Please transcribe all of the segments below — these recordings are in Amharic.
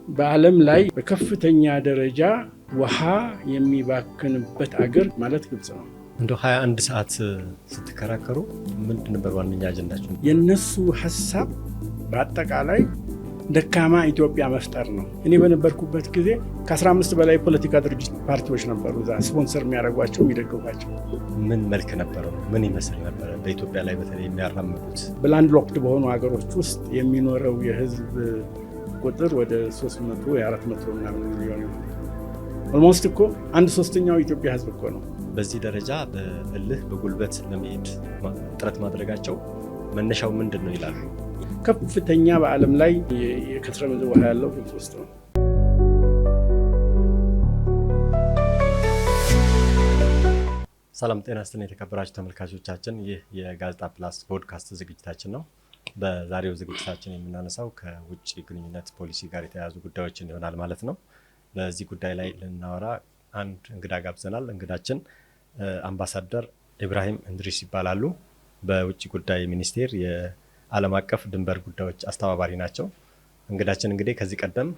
በዓለም ላይ በከፍተኛ ደረጃ ውሃ የሚባክንበት አገር ማለት ግብጽ ነው። እንደው 21 ሰዓት ስትከራከሩ ምንድን ነበር ዋነኛ አጀንዳችሁ? የነሱ ሐሳብ በአጠቃላይ ደካማ ኢትዮጵያ መፍጠር ነው። እኔ በነበርኩበት ጊዜ ከ15 በላይ ፖለቲካ ድርጅት ፓርቲዎች ነበሩ እዛ ስፖንሰር የሚያደርጓቸው የሚደግፏቸው። ምን መልክ ነበረው? ምን ይመስል ነበረ? በኢትዮጵያ ላይ በተለይ የሚያራምዱት በላንድ ሎክድ በሆኑ ሀገሮች ውስጥ የሚኖረው የህዝብ ቁጥር ወደ 300 400 ምናምን ሚሊዮን ይሆናል። ኦልሞስት እኮ 1/3 ኢትዮጵያ ህዝብ እኮ ነው። በዚህ ደረጃ በእልህ በጉልበት ለመሄድ ጥረት ማድረጋቸው መነሻው ምንድን ነው ይላሉ? ከፍተኛ በዓለም ላይ የከርሰ ምድር ውሃ ያለው ግብጽ ውስጥ ነው። ሰላም ጤና ይስጥልኝ የተከበራችሁ ተመልካቾቻችን፣ ይህ የጋዜጣ ፕላስ ፖድካስት ዝግጅታችን ነው። በዛሬው ዝግጅታችን የምናነሳው ከውጭ ግንኙነት ፖሊሲ ጋር የተያያዙ ጉዳዮችን ይሆናል ማለት ነው። በዚህ ጉዳይ ላይ ልናወራ አንድ እንግዳ ጋብዘናል። እንግዳችን አምባሳደር ኢብራሂም እንድሪስ ይባላሉ። በውጭ ጉዳይ ሚኒስቴር የዓለም አቀፍ ድንበር ጉዳዮች አስተባባሪ ናቸው። እንግዳችን እንግዲህ ከዚህ ቀደም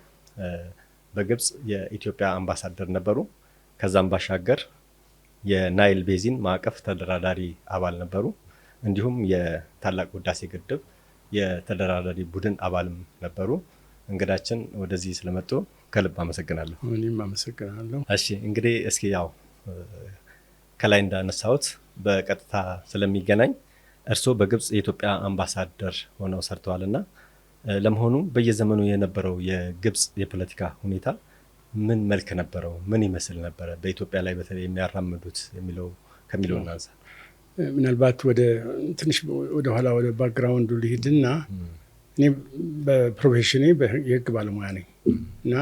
በግብጽ የኢትዮጵያ አምባሳደር ነበሩ። ከዛም ባሻገር የናይል ቤዚን ማዕቀፍ ተደራዳሪ አባል ነበሩ። እንዲሁም የታላቁ ህዳሴ ግድብ የተደራዳሪ ቡድን አባልም ነበሩ። እንግዳችን ወደዚህ ስለመጡ ከልብ አመሰግናለሁ። እኔም አመሰግናለሁ። እሺ እንግዲህ እስኪ ያው ከላይ እንዳነሳሁት በቀጥታ ስለሚገናኝ እርስዎ በግብጽ የኢትዮጵያ አምባሳደር ሆነው ሰርተዋልና ለመሆኑ በየዘመኑ የነበረው የግብጽ የፖለቲካ ሁኔታ ምን መልክ ነበረው? ምን ይመስል ነበረ? በኢትዮጵያ ላይ በተለይ የሚያራምዱት ከሚለው እናንሳ። ምናልባት ትንሽ ወደ ኋላ ወደ ባክግራውንዱ ልሂድና እኔ በፕሮፌሽኔ የህግ ባለሙያ ነኝ እና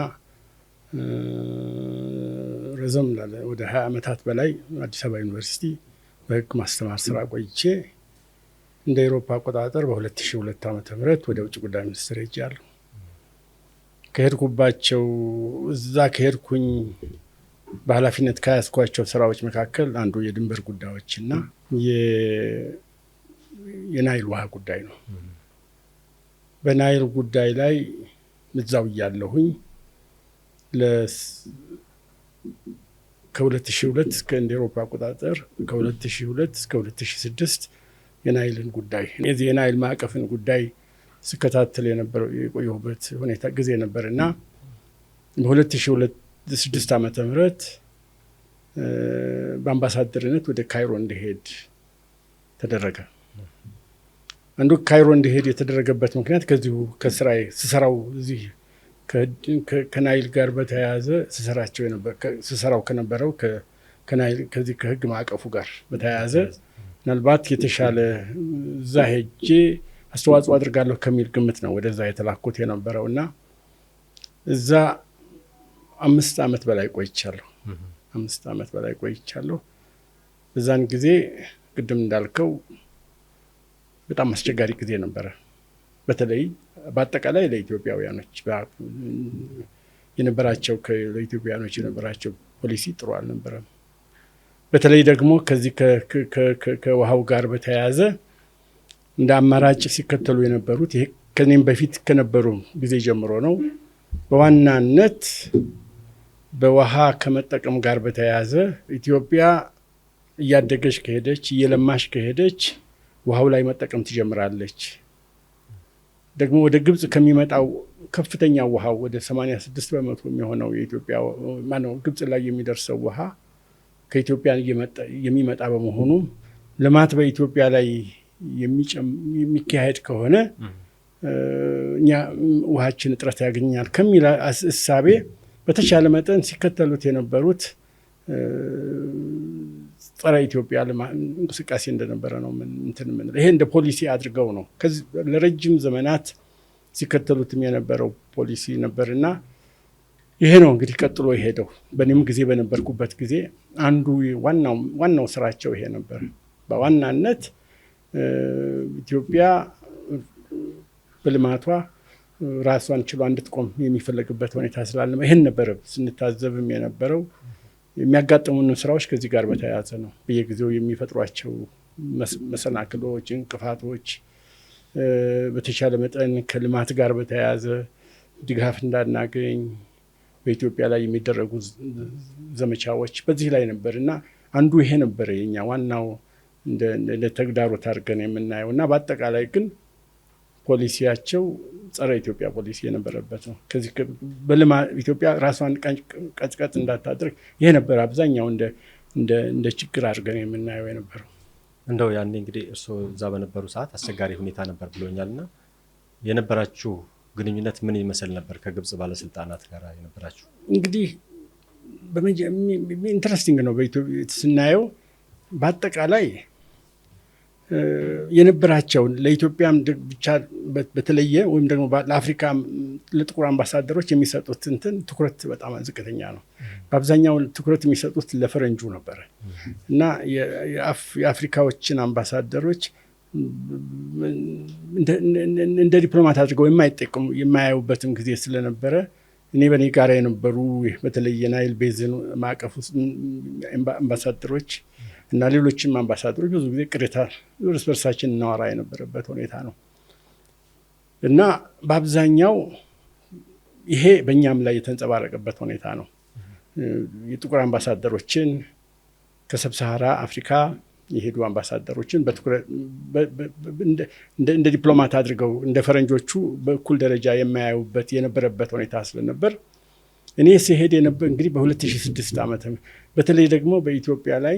ረዘም ላለ ወደ 20 ዓመታት በላይ አዲስ አበባ ዩኒቨርሲቲ በህግ ማስተማር ስራ ቆይቼ እንደ አውሮፓ አቆጣጠር በ2002 ዓ.ም ወደ ውጭ ጉዳይ ሚኒስቴር ሄጃለሁ። ከሄድኩኝ በኃላፊነት ከያዝኳቸው ስራዎች መካከል አንዱ የድንበር ጉዳዮችና የናይል ውሃ ጉዳይ ነው። በናይል ጉዳይ ላይ እዛው እያለሁኝ ከ2002 እስከ እንደ አውሮፓ አቆጣጠር ከ2002 እስከ 2006 የናይልን ጉዳይ የናይል ማዕቀፍን ጉዳይ ስከታተል የቆየሁበት ሁኔታ ጊዜ ነበር እና በ2006 ዓመተ ምህረት በአምባሳደርነት ወደ ካይሮ እንዲሄድ ተደረገ። አንዱ ካይሮ እንዲሄድ የተደረገበት ምክንያት ከዚሁ ከስራዬ ስሰራው እዚህ ከናይል ጋር በተያያዘ ስሰራው ከነበረው ከናይል ከዚህ ከህግ ማዕቀፉ ጋር በተያያዘ ምናልባት የተሻለ እዛ ሄጄ አስተዋጽኦ አድርጋለሁ ከሚል ግምት ነው ወደዛ የተላኩት የነበረው እና እዛ 5 ዓመት በላይ ቆይቻለሁ። 5 ዓመት በላይ ቆይቻለሁ። በዛን ጊዜ ቅድም እንዳልከው በጣም አስቸጋሪ ጊዜ ነበረ። በተለይ በአጠቃላይ ለኢትዮጵያውያኖች ለኢትዮጵያውያኖች የነበራቸው ፖሊሲ ጥሩ አልነበረም። በተለይ ደግሞ ከዚህ ከውሃው ጋር በተያያዘ እንደ አማራጭ ሲከተሉ የነበሩት ይሄ ከኔም በፊት ከነበሩ ጊዜ ጀምሮ ነው። በዋናነት በውሃ ከመጠቀም ጋር በተያያዘ ኢትዮጵያ እያደገች ከሄደች እየለማች ከሄደች ውሃው ላይ መጠቀም ትጀምራለች። ደግሞ ወደ ግብጽ ከሚመጣው ከፍተኛ ውሃው ወደ 86% የሚሆነው የኢትዮጵያ ግብጽ ላይ የሚደርሰው ውሃ ከኢትዮጵያ የሚመጣ በመሆኑ ልማት በኢትዮጵያ ላይ የሚካሄድ ከሆነ እኛ ውሃችን እጥረት ያገኛል ከሚል እሳቤ በተቻለ መጠን ሲከተሉት የነበሩት ጸረ ኢትዮጵያ እንቅስቃሴ እንደነበረ ነው። ይሄ እንደ ፖሊሲ አድርገው ነው ለረጅም ዘመናት ሲከተሉትም የነበረው ፖሊሲ ነበርና ይሄ ነው እንግዲህ ቀጥሎ የሄደው። በእኔም ጊዜ በነበርኩበት ጊዜ አንዱ ዋናው ስራቸው ይሄ ነበር። በዋናነት ኢትዮጵያ በልማቷ ራሷን ችሏ እንድትቆም የሚፈለግበት ሁኔታ ስላለ ይሄን ነበር ስንታዘብም የነበረው። የሚያጋጥሙን ስራዎች ከዚህ ጋር በተያያዘ ነው። በየጊዜው የሚፈጥሯቸው መሰናክሎች፣ እንቅፋቶች በተቻለ መጠን ከልማት ጋር በተያያዘ ድጋፍ እንዳናገኝ በኢትዮጵያ ላይ የሚደረጉ ዘመቻዎች በዚህ ላይ ነበር እና አንዱ ይሄ ነበር የኛ ዋናው እንደ ተግዳሮት አድርገን የምናየው እና በአጠቃላይ ግን ፖሊሲያቸው ጸረ ኢትዮጵያ ፖሊሲ የነበረበት ነው። ከዚህ ኢትዮጵያ ራሷን ቀጥቀጥ እንዳታደርግ ይሄ ነበር አብዛኛው እንደ ችግር አድርገን የምናየው የነበረው። እንደው ያኔ እንግዲህ እርስዎ እዛ በነበሩ ሰዓት አስቸጋሪ ሁኔታ ነበር ብሎኛል እና የነበራችሁ ግንኙነት ምን ይመስል ነበር ከግብጽ ባለስልጣናት ጋር የነበራችሁ? እንግዲህ ኢንትረስቲንግ ነው በኢትዮጵያ ስናየው በአጠቃላይ የነበራቸውን ለኢትዮጵያም ብቻ በተለየ ወይም ደግሞ ለአፍሪካ ለጥቁር አምባሳደሮች የሚሰጡት ትኩረት በጣም ዝቅተኛ ነው። በአብዛኛው ትኩረት የሚሰጡት ለፈረንጁ ነበረ እና የአፍሪካዎችን አምባሳደሮች እንደ ዲፕሎማት አድርገው የማያዩበትም ጊዜ ስለነበረ እኔ በኔ ጋር የነበሩ በተለይ የናይል ቤዝን ማዕቀፍ ውስጥ አምባሳደሮች እና ሌሎችም አምባሳደሮች ብዙ ጊዜ ቅሬታ እርስ በርሳችን እናወራ የነበረበት ሁኔታ ነው እና በአብዛኛው ይሄ በእኛም ላይ የተንጸባረቀበት ሁኔታ ነው። የጥቁር አምባሳደሮችን ከሰብሳሃራ አፍሪካ የሄዱ አምባሳደሮችን እንደ ዲፕሎማት አድርገው እንደ ፈረንጆቹ በእኩል ደረጃ የማያዩበት የነበረበት ሁኔታ ስለነበር እኔ ሲሄድ የነበር እንግዲህ በ2006 ዓመት በተለይ ደግሞ በኢትዮጵያ ላይ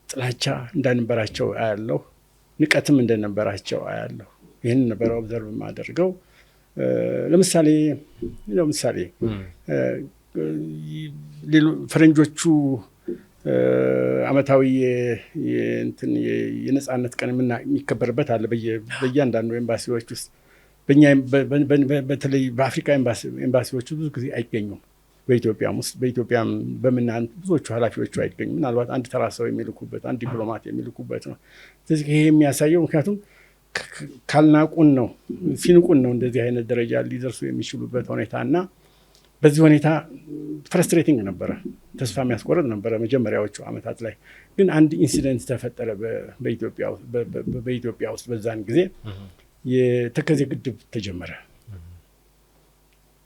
ጥላቻ እንደነበራቸው አያለሁ፣ ንቀትም እንደነበራቸው አያለሁ። ይህን ነበር ኦብዘርቭ የማደርገው። ለምሳሌ ፈረንጆቹ ዓመታዊ የነጻነት ቀን የሚከበርበት አለ በእያንዳንዱ ኤምባሲዎች ውስጥ። በተለይ በአፍሪካ ኤምባሲዎች ብዙ ጊዜ አይገኙም። በኢትዮጵያም ብዙዎቹ ኃላፊዎቹ አይገኙም። ምናልባት አንድ ተራ ሰው የሚልኩበት አንድ ዲፕሎማት የሚልኩበት ነው። ስለዚህ ይሄ የሚያሳየው ምክንያቱም ካልናቁን ነው ሲንቁን ነው እንደዚህ አይነት ደረጃ ሊደርሱ የሚችሉበት ሁኔታ እና በዚህ ሁኔታ ፍረስትሬቲንግ ነበረ፣ ተስፋ የሚያስቆርጥ ነበረ። መጀመሪያዎቹ ዓመታት ላይ ግን አንድ ኢንሲደንት ተፈጠረ በኢትዮጵያ ውስጥ። በዛን ጊዜ የተከዜ ግድብ ተጀመረ።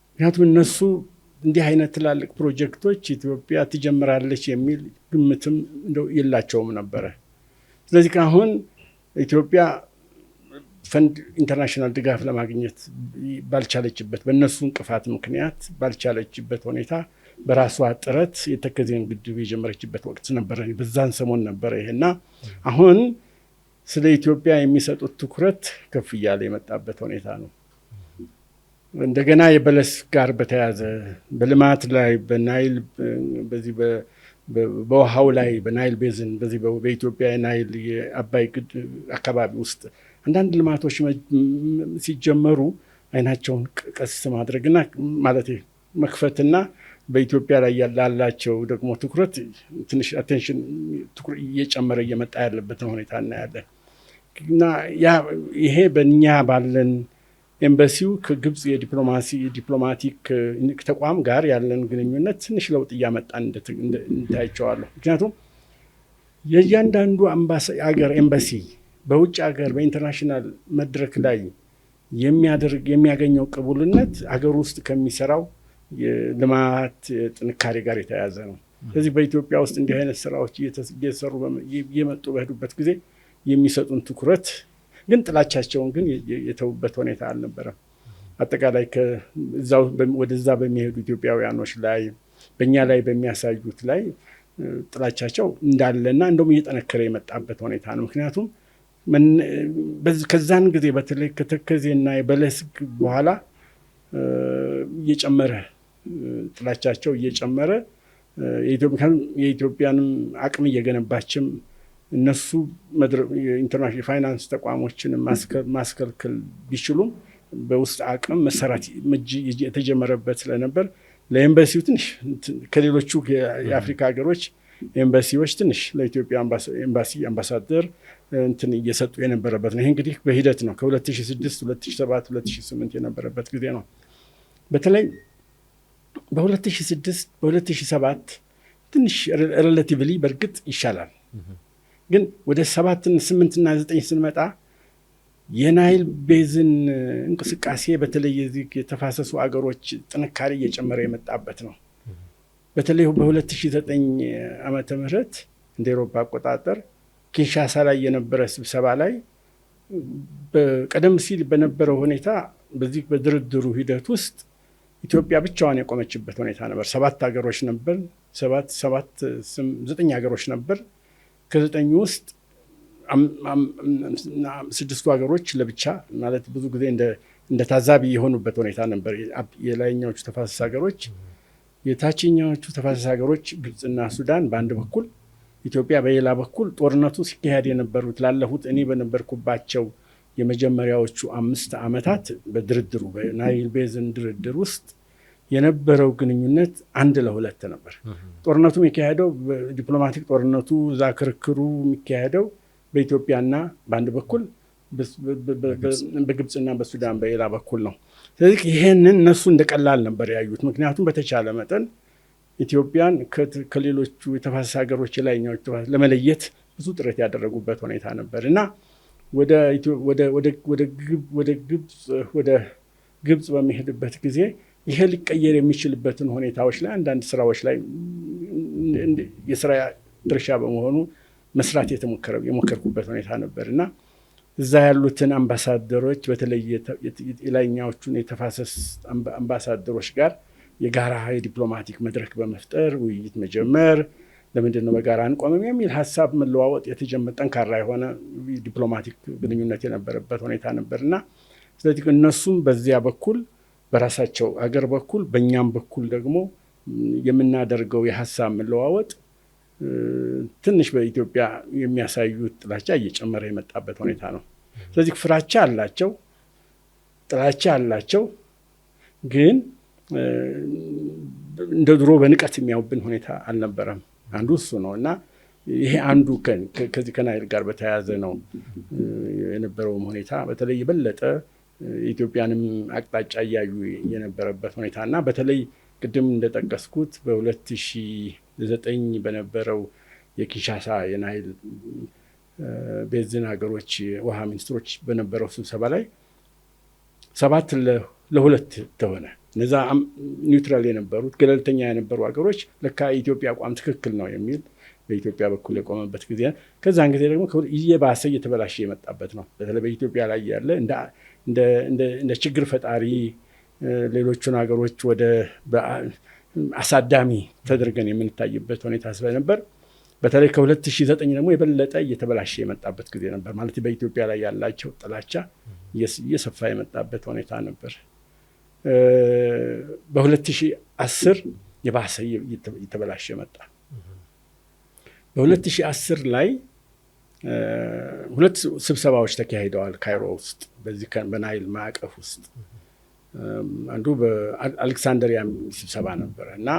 ምክንያቱም እነሱ እንዲህ አይነት ትላልቅ ፕሮጀክቶች ኢትዮጵያ ትጀምራለች የሚል ግምትም እንደው የላቸውም ነበረ። ስለዚህ አሁን ኢትዮጵያ ፈንድ ኢንተርናሽናል ድጋፍ ለማግኘት ባልቻለችበት በእነሱ እንቅፋት ምክንያት ባልቻለችበት ሁኔታ በራሷ ጥረት የተከዜን ግድብ የጀመረችበት ወቅት ነበረ። በዛን ሰሞን ነበረ ይሄና አሁን ስለ ኢትዮጵያ የሚሰጡት ትኩረት ከፍ እያለ የመጣበት ሁኔታ ነው። እንደገና የበለስ ጋር በተያያዘ በልማት ላይ በናይል በዚህ በውሃው ላይ በናይል ቤዝን በዚህ በኢትዮጵያ የናይል የአባይ ግድብ አካባቢ ውስጥ አንዳንድ ልማቶች ሲጀመሩ አይናቸውን ቀስ ማድረግና ማለት መክፈትና በኢትዮጵያ ላይ ያላቸው ደግሞ ትኩረት ትንሽ አቴንሽን እየጨመረ እየመጣ ያለበትን ሁኔታ እናያለን እና ይሄ በእኛ ባለን ኤምባሲው ከግብጽ የዲፕሎማቲክ ተቋም ጋር ያለን ግንኙነት ትንሽ ለውጥ እያመጣ እንታይቸዋለሁ። ምክንያቱም የእያንዳንዱ አገር ኤምባሲ በውጭ ሀገር በኢንተርናሽናል መድረክ ላይ የሚያገኘው ቅቡልነት አገር ውስጥ ከሚሰራው የልማት ጥንካሬ ጋር የተያያዘ ነው። ስለዚህ በኢትዮጵያ ውስጥ እንዲህ አይነት ስራዎች እየተሰሩ እየመጡ በሄዱበት ጊዜ የሚሰጡን ትኩረት ግን ጥላቻቸውን ግን የተውበት ሁኔታ አልነበረም። አጠቃላይ ወደዛ በሚሄዱ ኢትዮጵያውያኖች ላይ በእኛ ላይ በሚያሳዩት ላይ ጥላቻቸው እንዳለና እንደውም እየጠነከረ የመጣበት ሁኔታ ነው። ምክንያቱም ከዛን ጊዜ በተለይ ከተከዜና የበለስ በኋላ እየጨመረ ጥላቻቸው እየጨመረ የኢትዮጵያንም አቅም እየገነባችም እነሱ ኢንተርናሽናል ፋይናንስ ተቋሞችን ማስከልከል ቢችሉም በውስጥ አቅም መሰራት የተጀመረበት ስለነበር ለኤምባሲው ትንሽ ከሌሎቹ የአፍሪካ ሀገሮች ኤምባሲዎች ትንሽ ለኢትዮጵያ አምባሳደር እንትን እየሰጡ የነበረበት ነው። ይህ እንግዲህ በሂደት ነው። ከ2006 2007 2008 የነበረበት ጊዜ ነው። በተለይ በ2006 በ2007 ትንሽ ሬላቲቭሊ በእርግጥ ይሻላል። ግን ወደ 7 8 እና 9 ስንመጣ የናይል ቤዝን እንቅስቃሴ በተለይ የዚህ የተፋሰሱ አገሮች ጥንካሬ እየጨመረ የመጣበት ነው። በተለይ በ2009 ዓመተ ምህረት እንደ አውሮፓ አቆጣጠር ኪንሻሳ ላይ የነበረ ስብሰባ ላይ ቀደም ሲል በነበረው ሁኔታ በዚህ በድርድሩ ሂደት ውስጥ ኢትዮጵያ ብቻዋን የቆመችበት ሁኔታ ነበር። 7 ሀገሮች ነበር 9 ሀገሮች ነበር። ከ9 ውስጥ 6ቱ ሀገሮች ለብቻ ማለት ብዙ ጊዜ እንደ ታዛቢ የሆኑበት ሁኔታ ነበር። የላይኛዎቹ ተፋሰስ ሀገሮች፣ የታችኛዎቹ ተፋሰስ ሀገሮች ግብፅና ሱዳን በአንድ በኩል፣ ኢትዮጵያ በሌላ በኩል ጦርነቱ ሲካሄድ የነበሩት ላለፉት እኔ በነበርኩባቸው የመጀመሪያዎቹ 5 ዓመታት በድርድሩ በናይል ቤዝን ድርድር ውስጥ የነበረው ግንኙነት 1-2 ነበር። ጦርነቱ የሚካሄደው ዲፕሎማቲክ ጦርነቱ እዛ ክርክሩ የሚካሄደው በኢትዮጵያና በአንድ በኩል በግብፅና በሱዳን በሌላ በኩል ነው። ስለዚህ ይሄንን እነሱ እንደቀላል ነበር ያዩት። ምክንያቱም በተቻለ መጠን ኢትዮጵያን ከሌሎቹ የተፋሰስ ሀገሮች የላይኛዎች ለመለየት ብዙ ጥረት ያደረጉበት ሁኔታ ነበር እና ወደ ግብፅ በሚሄድበት ጊዜ ይሄ ሊቀየር የሚችልበትን ሁኔታዎች ላይ አንዳንድ ስራዎች ላይ የስራ ድርሻ በመሆኑ መስራት የሞከርኩበት ሁኔታ ነበር እና እዛ ያሉትን አምባሳደሮች በተለይ የላይኛዎቹን የተፋሰስ አምባሳደሮች ጋር የጋራ የዲፕሎማቲክ መድረክ በመፍጠር ውይይት መጀመር፣ ለምንድን ነው በጋራ አንቆምም የሚል ሀሳብ መለዋወጥ የተጀመረ ጠንካራ የሆነ ዲፕሎማቲክ ግንኙነት የነበረበት ሁኔታ ነበርና ስለዚህ እነሱም በዚያ በኩል በራሳቸው አገር በኩል በእኛም በኩል ደግሞ የምናደርገው የሀሳብ መለዋወጥ ትንሽ በኢትዮጵያ የሚያሳዩት ጥላቻ እየጨመረ የመጣበት ሁኔታ ነው። ስለዚህ ፍራቻ አላቸው፣ ጥላቻ አላቸው፣ ግን እንደ ድሮ በንቀት የሚያዩብን ሁኔታ አልነበረም። አንዱ እሱ ነው እና ይሄ አንዱ ከዚህ ከናይል ጋር በተያያዘ ነው የነበረውም ሁኔታ በተለይ የበለጠ ኢትዮጵያንም አቅጣጫ እያዩ የነበረበት ሁኔታ እና በተለይ ቅድም እንደጠቀስኩት በ2009 በነበረው የኪንሻሳ የናይል ቤዝን ሀገሮች ውሃ ሚኒስትሮች በነበረው ስብሰባ ላይ 7-2 ተሆነ። እነዛ ኒውትራል የነበሩት ገለልተኛ የነበሩ ሀገሮች ለካ የኢትዮጵያ አቋም ትክክል ነው የሚል በኢትዮጵያ በኩል የቆመበት ጊዜ፣ ከዛን ጊዜ ደግሞ እየባሰ እየተበላሸ የመጣበት ነው። በተለይ በኢትዮጵያ ላይ ያለ እንደ ችግር ፈጣሪ ሌሎቹን ሀገሮች ወደ አሳዳሚ ተደርገን የምንታይበት ሁኔታ ስለነበር በተለይ ከ2009 ደግሞ የበለጠ እየተበላሸ የመጣበት ጊዜ ነበር። ማለት በኢትዮጵያ ላይ ያላቸው ጥላቻ እየሰፋ የመጣበት ሁኔታ ነበር። በ2010 የባሰ እየተበላሸ መጣ። በ2010 ላይ 2 ስብሰባዎች ተካሂደዋል ካይሮ ውስጥ በዚህ በናይል ማዕቀፍ ውስጥ። አንዱ በአሌክሳንድሪያ ስብሰባ ነበረ እና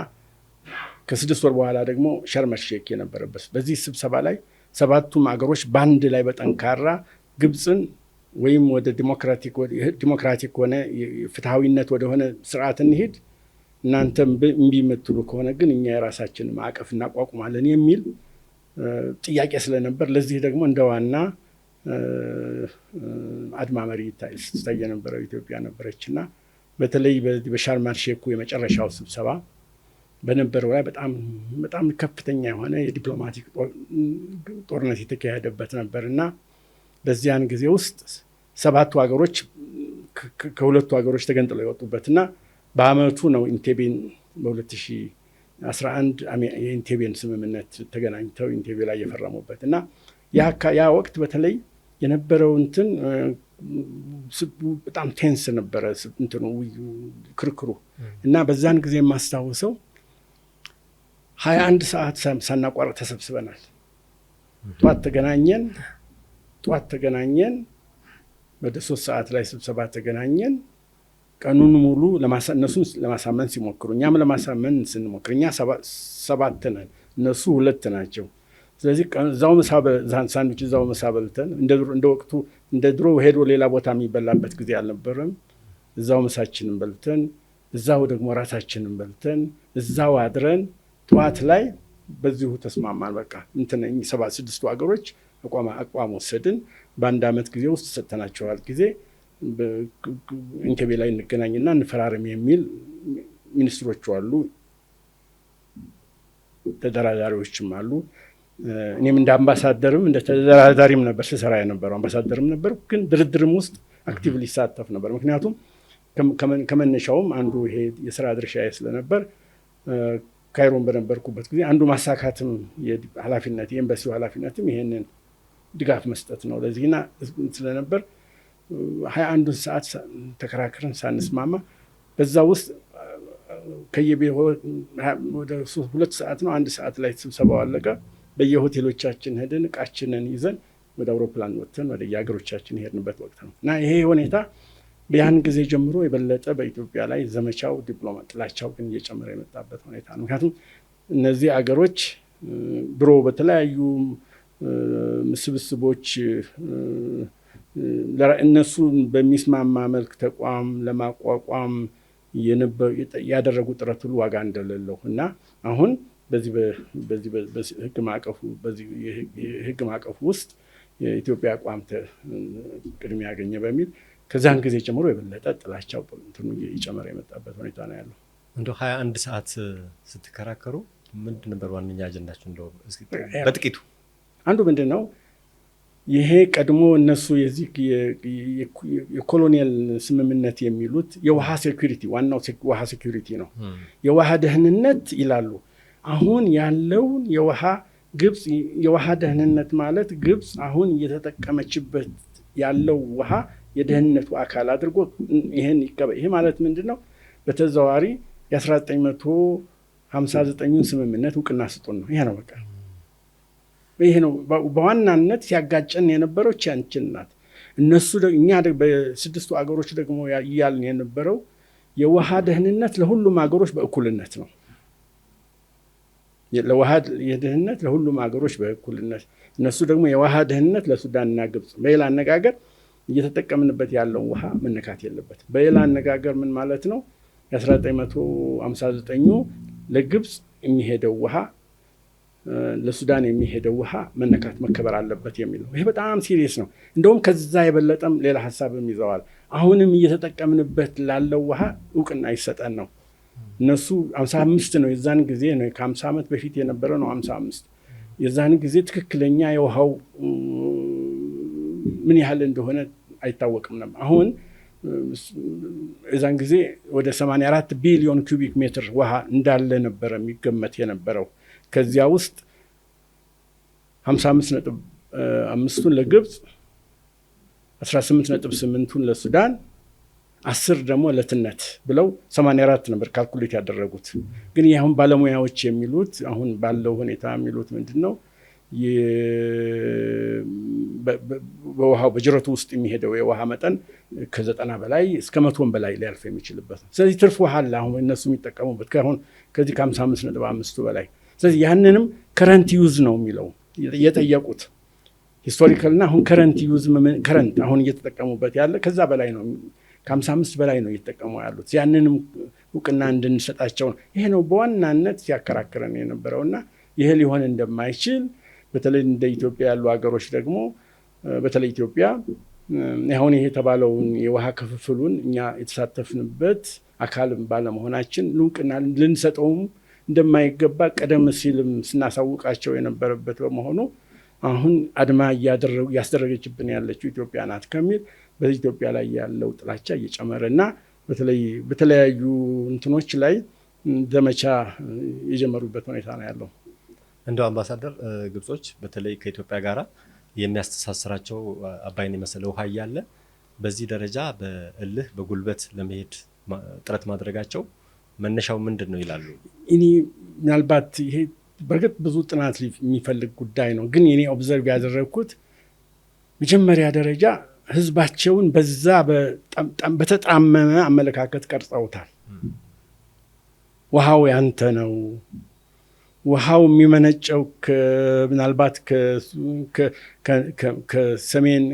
ከ6 ወር በኋላ ደግሞ ሸርም ኤል-ሼክ የነበረበት በዚህ ስብሰባ ላይ 7ቱም አገሮች በአንድ ላይ በጠንካራ ግብፅን ወይም ወደ ዲሞክራቲክ ሆነ ፍትሐዊነት ወደሆነ ስርዓት እንሂድ፣ እናንተም እምቢ የምትሉ ከሆነ ግን እኛ የራሳችን ማዕቀፍ እናቋቁማለን የሚል ጥያቄ ስለነበር ለዚህ ደግሞ እንደ ዋና አድማ መሪ ስታይ የነበረው ኢትዮጵያ ነበረችና በተለይ በሻርም ኤል-ሼኩ የመጨረሻው ስብሰባ በነበረው ላይ በጣም ከፍተኛ የሆነ የዲፕሎማቲክ ጦርነት የተካሄደበት ነበርና በዚያን ጊዜ ውስጥ 7ቱ ሀገሮች ከ2ቱ ሀገሮች ተገንጥለው የወጡበትና በአመቱ ነው ኢንቴቤን በ2011 የኢንቴቤን ስምምነት ተገናኝተው ኢንቴቤ ላይ የፈረሙበት እና ያ ወቅት በተለይ የነበረው በጣም ቴንስ ነበረ ክርክሩ እና በዛን ጊዜ የማስታውሰው 21 ሰዓት ሳናቋርጥ ተሰብስበናል። ጠዋት ተገናኘን ወደ 3 ሰዓት ላይ ስብሰባ ተገናኘን። ቀኑን ሙሉ እነሱን ለማሳመን ሲሞክሩ እኛም ለማሳመን ስንሞክር እኛ 7 ነን፣ እነሱ 2 ናቸው። ስለዚህ እዛው ሳንዱች እዛው ምሳ በልተን እንደ ወቅቱ እንደ ድሮ ሄዶ ሌላ ቦታ የሚበላበት ጊዜ አልነበረም። እዛው ምሳችንን በልተን እዛው ደግሞ ራታችንን በልተን እዛው አድረን ጠዋት ላይ በዚሁ ተስማማን። በቃ 6ቱ ሀገሮች አቋም ወሰድን። በአንድ ዓመት ጊዜ ውስጥ ሰጥተናቸዋል ጊዜ ኢንቴቤ ላይ እንገናኝና እንፈራረም የሚል ሚኒስትሮቹ አሉ፣ ተደራዳሪዎችም አሉ። እኔም እንደ አምባሳደርም እንደ ተደራዳሪም ነበር ስሰራ የነበረው፣ አምባሳደርም ነበር፣ ግን ድርድርም ውስጥ አክቲቭሊ ይሳተፍ ነበር። ምክንያቱም ከመነሻውም አንዱ ይሄ የስራ ድርሻዬ ስለነበር ካይሮን በነበርኩበት ጊዜ አንዱ ማሳካትም ኃላፊነት የኤምባሲው ኃላፊነትም ይሄንን ድጋፍ መስጠት ነው ለዚህና ስለነበር 21 ሰዓት ተከራክረን ሳንስማማ በዛ ውስጥ ወደ 2 ሰዓት ነው 1 ሰዓት ላይ ስብሰባው አለቀ። በየሆቴሎቻችን ሄደን እቃችንን ይዘን ወደ አውሮፕላን ወጥተን ወደ የሀገሮቻችን ሄድንበት ወቅት ነው እና ይሄ ሁኔታ ያን ጊዜ ጀምሮ የበለጠ በኢትዮጵያ ላይ ዘመቻው ዲፕሎማት ጥላቻው ግን እየጨመረ የመጣበት ሁኔታ ነው። ምክንያቱም እነዚህ አገሮች ድሮ በተለያዩ ስብስቦች እነሱ በሚስማማ መልክ ተቋም ለማቋቋም ያደረጉ ጥረት ሁሉ ዋጋ እንደሌለው እና አሁን በዚህ ህግ ማዕቀፉ ውስጥ የኢትዮጵያ አቋም ቅድሚያ ያገኘ በሚል ከዛን ጊዜ ጀምሮ የበለጠ ጥላቻው እየጨመረ የመጣበት ሁኔታ ነው ያለው። እንደው 21 ሰዓት ስትከራከሩ ምንድን ነበር ዋነኛ አጀንዳችሁ? እንደው በጥቂቱ አንዱ ምንድን ነው ይሄ ቀድሞ እነሱ የዚህ የኮሎኒያል ስምምነት የሚሉት የውሃ ሴኩሪቲ ዋናው ውሃ ሴኩሪቲ ነው፣ የውሃ ደህንነት ይላሉ። አሁን ያለውን ግብጽ የውሃ ደህንነት ማለት ግብጽ አሁን እየተጠቀመችበት ያለው ውሃ የደህንነቱ አካል አድርጎ ይሄን ይሄ ማለት ምንድነው? በተዘዋዋሪ የ1959 ስምምነት እውቅና ስጡን ነው። ይሄ ነው በቃ ይሄ ነው በዋናነት ሲያጋጨን የነበረው ቻንችን ናት። እነሱ እኛ በስድስቱ አገሮች ደግሞ ያልን የነበረው የውሃ ደህንነት ለሁሉም አገሮች በእኩልነት ነው። የውሃ ደህንነት ለሁሉም አገሮች በእኩልነት፣ እነሱ ደግሞ የውሃ ደህንነት ለሱዳንና ግብጽ። በሌላ አነጋገር እየተጠቀምንበት ያለው ውሃ መነካት የለበት። በሌላ አነጋገር ምን ማለት ነው? የ1959 ለግብጽ የሚሄደው ውሃ ለሱዳን የሚሄደው ውሃ መነካት መከበር አለበት የሚል ነው። ይሄ በጣም ሲሪየስ ነው። እንደውም ከዛ የበለጠም ሌላ ሀሳብም ይዘዋል። አሁንም እየተጠቀምንበት ላለው ውሃ እውቅና ይሰጠን ነው። እነሱ 55 ነው የዛን ጊዜ ነው፣ ከ50 ዓመት በፊት የነበረ ነው 55። የዛን ጊዜ ትክክለኛ የውሃው ምን ያህል እንደሆነ አይታወቅም ነበር። አሁን የዛን ጊዜ ወደ 84 ቢሊዮን ኩቢክ ሜትር ውሃ እንዳለ ነበረ የሚገመት የነበረው። ከዚያ ውስጥ 55.5ቱን ለግብጽ፣ 18.8ቱን ለሱዳን፣ 10 ደግሞ ለትነት ብለው 84 ነበር ካልኩሌት ያደረጉት። ግን አሁን ባለሙያዎች የሚሉት አሁን ባለው ሁኔታ የሚሉት ምንድነው በውሃው በጅረቱ ውስጥ የሚሄደው የውሃ መጠን ከ90 በላይ እስከ 100 በላይ ሊያልፍ የሚችልበት ነው። ስለዚህ ትርፍ ውሃ አለ አሁን እነሱ የሚጠቀሙበት ከዚህ ከ55.5ቱ በላይ። ስለዚህ ያንንም ከረንት ዩዝ ነው የሚለው የጠየቁት ሂስቶሪካልና አሁን ከረንት ዩዝ ከረንት አሁን እየተጠቀሙበት ያለ ከዛ በላይ ነው፣ ከ55 በላይ ነው እየተጠቀሙ ያሉት። ያንንም እውቅና እንድንሰጣቸው ነው። ይሄ ነው በዋናነት ሲያከራክረን የነበረውና ይሄ ሊሆን እንደማይችል በተለይ እንደ ኢትዮጵያ ያሉ ሀገሮች ደግሞ በተለይ ኢትዮጵያ አሁን ይሄ የተባለውን የውሃ ክፍፍሉን እኛ የተሳተፍንበት አካልም ባለመሆናችን እውቅና ልንሰጠውም እንደማይገባ ቀደም ሲልም ስናሳውቃቸው የነበረበት በመሆኑ አሁን አድማ እያስደረገችብን ያለችው ኢትዮጵያ ናት ከሚል በኢትዮጵያ ላይ ያለው ጥላቻ እየጨመረና በተለይ በተለያዩ እንትኖች ላይ ዘመቻ የጀመሩበት ሁኔታ ነው ያለው። እንደው አምባሳደር ግብጾች በተለይ ከኢትዮጵያ ጋር የሚያስተሳስራቸው አባይን የመሰለ ውሃ እያለ በዚህ ደረጃ በእልህ በጉልበት ለመሄድ ጥረት ማድረጋቸው መነሻው ምንድን ነው ይላሉ? እኔ ምናልባት ይሄ በእርግጥ ብዙ ጥናት የሚፈልግ ጉዳይ ነው። ግን እኔ ኦብዘርቭ ያደረግኩት መጀመሪያ ደረጃ ህዝባቸውን በዛ በተጣመመ አመለካከት ቀርጸውታል። ውሃው ያንተ ነው፣ ውሃው የሚመነጨው ምናልባት ከሰሜን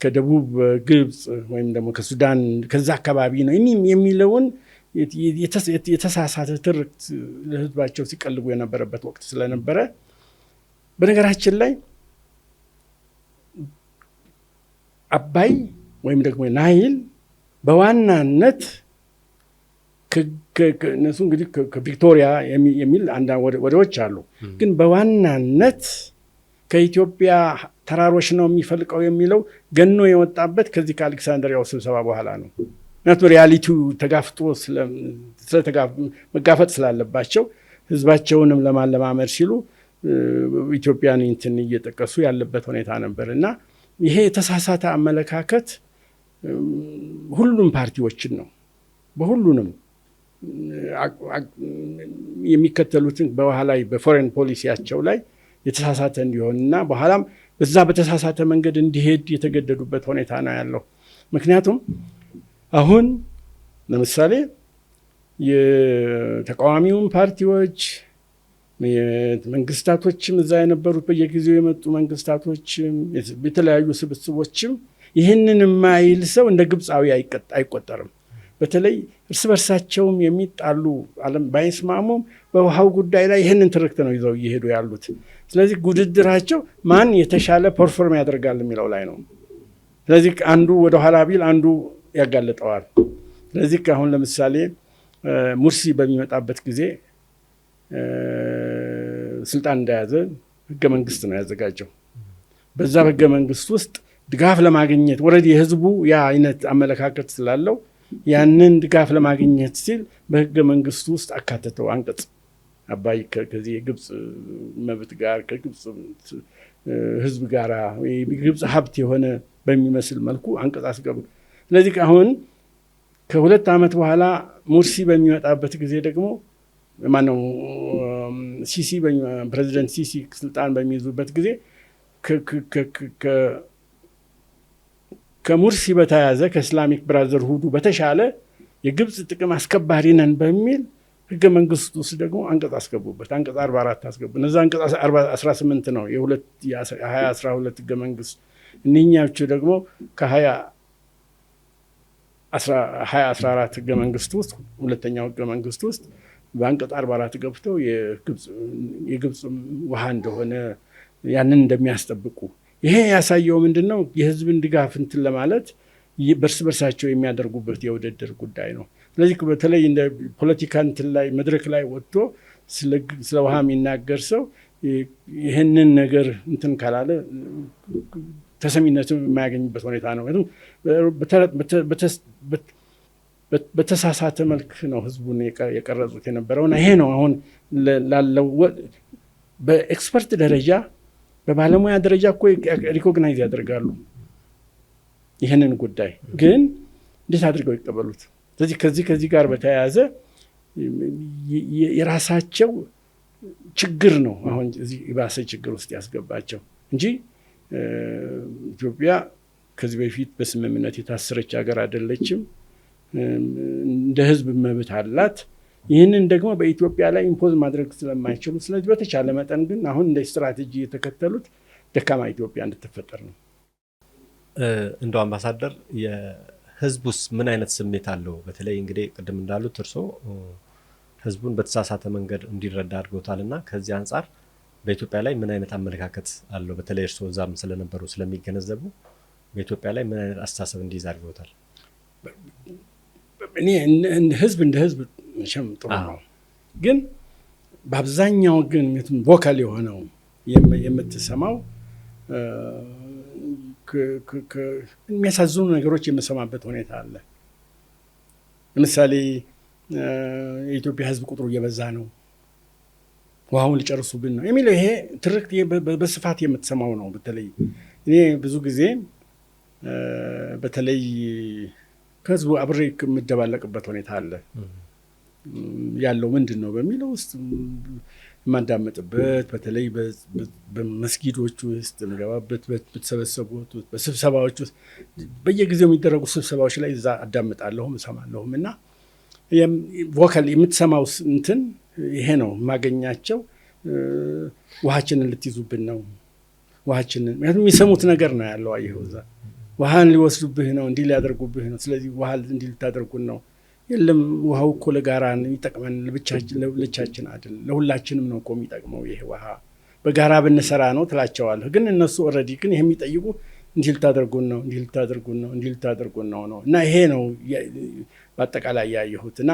ከደቡብ ግብጽ ወይም ደግሞ ከሱዳን ከዛ አካባቢ ነው የሚለውን የተሳሳተ ትርክት ለህዝባቸው ሲቀልቡ የነበረበት ወቅት ስለነበረ፣ በነገራችን ላይ አባይ ወይም ደግሞ ናይል በዋናነት እነሱ እንግዲህ ከቪክቶሪያ የሚል ወደዎች አሉ። ግን በዋናነት ከኢትዮጵያ ተራሮች ነው የሚፈልቀው የሚለው ገኖ የወጣበት ከዚህ ከአሌክሳንድሪያው ስብሰባ በኋላ ነው። ምክንያቱም ሪያሊቲው ተጋፍጦ መጋፈጥ ስላለባቸው ህዝባቸውንም ለማለማመድ ሲሉ ኢትዮጵያን እንትን እየጠቀሱ ያለበት ሁኔታ ነበር እና ይሄ የተሳሳተ አመለካከት ሁሉም ፓርቲዎችን ነው በሁሉንም የሚከተሉትን በውሃ ላይ በፎሬን ፖሊሲያቸው ላይ የተሳሳተ እንዲሆንና በኋላም በዛ በተሳሳተ መንገድ እንዲሄድ የተገደዱበት ሁኔታ ነው ያለው። ምክንያቱም አሁን ለምሳሌ የተቃዋሚውን ፓርቲዎች መንግስታቶችም እዛ የነበሩት በየጊዜው የመጡ መንግስታቶችም የተለያዩ ስብስቦችም ይህንን የማይል ሰው እንደ ግብፃዊ አይቆጠርም። በተለይ እርስ በርሳቸውም የሚጣሉ ዓለም ባይስማሙም በውሃው ጉዳይ ላይ ይህንን ትርክት ነው ይዘው እየሄዱ ያሉት። ስለዚህ ውድድራቸው ማን የተሻለ ፐርፎርም ያደርጋል የሚለው ላይ ነው። ስለዚህ አንዱ ወደ ኋላ ቢል አንዱ ያጋልጠዋል። ስለዚህ አሁን ለምሳሌ ሙርሲ በሚመጣበት ጊዜ ስልጣን እንደያዘ ህገ መንግስት ነው ያዘጋጀው። በዛ ህገ መንግስት ውስጥ ድጋፍ ለማግኘት ወረድ የህዝቡ ያ አይነት አመለካከት ስላለው ያንን ድጋፍ ለማግኘት ሲል በህገ መንግስቱ ውስጥ አካተተው አንቀጽ አባይ ከዚህ የግብፅ መብት ጋር ከግብፅ ህዝብ ጋር የግብፅ ሀብት የሆነ በሚመስል መልኩ አንቀጽ አስገቡ። ስለዚህ አሁን ከ2 ዓመት በኋላ ሙርሲ በሚመጣበት ጊዜ ደግሞ ማነው ሲሲ ፕሬዚደንት ሲሲ ስልጣን በሚይዙበት ጊዜ ከሙርሲ በተያያዘ ከእስላሚክ ብራዘርሁዱ በተሻለ የግብፅ ጥቅም አስከባሪ ነን በሚል ህገ መንግስት ውስጥ ደግሞ አንቀጽ አስገቡበት። አንቀጽ 44 አስገቡ። እነዛ አንቀጽ 18 ነው የ2012 ህገ መንግስት። እነኛዎቹ ደግሞ ከ2014 ህገ መንግስት ውስጥ ሁለተኛው ህገ መንግስት ውስጥ በአንቀጽ 44 ገብተው የግብፅ ውሃ እንደሆነ ያንን እንደሚያስጠብቁ ይሄ ያሳየው ምንድነው? የህዝብን ድጋፍ እንትን ለማለት በርስ በርሳቸው የሚያደርጉበት የውድድር ጉዳይ ነው። ስለዚህ በተለይ እንደ ፖለቲካ እንትን ላይ መድረክ ላይ ወጥቶ ስለ ውሃ የሚናገር ሰው ይህንን ነገር እንትን ካላለ ተሰሚነትም የማያገኝበት ሁኔታ ነው። በተሳሳተ መልክ ነው ህዝቡን የቀረጹት የነበረውና ይሄ ነው አሁን ላለው በኤክስፐርት ደረጃ በባለሙያ ደረጃ እኮ ሪኮግናይዝ ያደርጋሉ ይህንን ጉዳይ፣ ግን እንዴት አድርገው ይቀበሉት? ስለዚህ ከዚህ ጋር በተያያዘ የራሳቸው ችግር ነው አሁን እዚህ የባሰ ችግር ውስጥ ያስገባቸው እንጂ ኢትዮጵያ ከዚህ በፊት በስምምነት የታሰረች ሀገር አይደለችም። እንደ ህዝብ መብት አላት። ይህንን ደግሞ በኢትዮጵያ ላይ ኢምፖዝ ማድረግ ስለማይችሉ፣ ስለዚህ በተቻለ መጠን ግን አሁን እንደ ስትራቴጂ የተከተሉት ደካማ ኢትዮጵያ እንድትፈጠር ነው። እንደው አምባሳደር የህዝቡስ ምን አይነት ስሜት አለው? በተለይ እንግዲህ ቅድም እንዳሉት እርስዎ ህዝቡን በተሳሳተ መንገድ እንዲረዳ አድርገውታልና ከዚህ አንጻር በኢትዮጵያ ላይ ምን አይነት አመለካከት አለው? በተለይ እርስዎ እዛም ስለነበሩ ስለሚገነዘቡ በኢትዮጵያ ላይ ምን አይነት አስተሳሰብ እንዲይዝ አድርገውታል? እኔ ህዝብ እንደ ህዝብ መቼም ጥሩ ነው፣ ግን በአብዛኛው ግን ቮካል የሆነው የምትሰማው የሚያሳዝኑ ነገሮች የምሰማበት ሁኔታ አለ። ለምሳሌ የኢትዮጵያ ህዝብ ቁጥሩ እየበዛ ነው፣ ውሃውን ሊጨርሱብን ነው የሚለው ይሄ ትርክት በስፋት የምትሰማው ነው። በተለይ እኔ ብዙ ጊዜ በተለይ ከህዝቡ አብሬ የምደባለቅበት ሁኔታ አለ። ያለው ምንድን ነው በሚለው ውስጥ የማዳመጥበት፣ በተለይ በመስጊዶች ውስጥ የምገባበት፣ በተሰበሰቡት በስብሰባዎች ውስጥ በየጊዜው የሚደረጉ ስብሰባዎች ላይ እዛ አዳምጣለሁም እሰማለሁም እና ቮካል የምትሰማው እንትን ይሄ ነው የማገኛቸው። ውሃችንን ልትይዙብን ነው፣ ውሃችንን ምክንያቱም የሚሰሙት ነገር ነው ያለው። አየኸው እዛ ውሃን ሊወስዱብህ ነው፣ እንዲህ ሊያደርጉብህ ነው፣ ስለዚህ ውሃ እንዲህ ልታደርጉን ነው። የለም ውሃው እኮ ለጋራ ይጠቅመን፣ ለብቻችን አይደል፣ ለሁላችንም ነው እኮ የሚጠቅመው ይሄ ውሃ። በጋራ ብንሰራ ነው ትላቸዋለህ። ግን እነሱ ኦልሬዲ ግን ይሄ የሚጠይቁ እንዲህ ልታደርጉን ነው፣ እንዲህ ልታደርጉን ነው፣ እንዲህ ልታደርጉን ነው። እና ይሄ ነው በአጠቃላይ ያየሁት። እና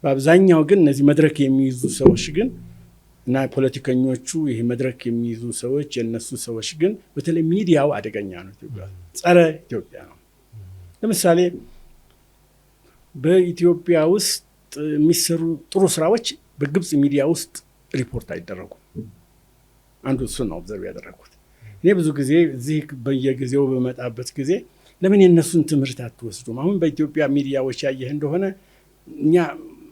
በአብዛኛው ግን እነዚህ መድረክ የሚይዙ ሰዎች ግን እና ፖለቲከኞቹ ይሄ መድረክ የሚይዙ ሰዎች የነሱ ሰዎች ግን በተለይ ሚዲያው አደገኛ ነው። ኢትዮጵያ ጸረ ኢትዮጵያ ነው። ለምሳሌ በኢትዮጵያ ውስጥ የሚሰሩ ጥሩ ስራዎች በግብፅ ሚዲያ ውስጥ ሪፖርት አይደረጉም። አንዱ እሱን ነው ኦብዘርቭ ያደረግኩት። እኔ ብዙ ጊዜ እዚህ በየጊዜው በመጣበት ጊዜ ለምን የነሱን ትምህርት አትወስዱም? አሁን በኢትዮጵያ ሚዲያዎች ያየህ እንደሆነ እኛ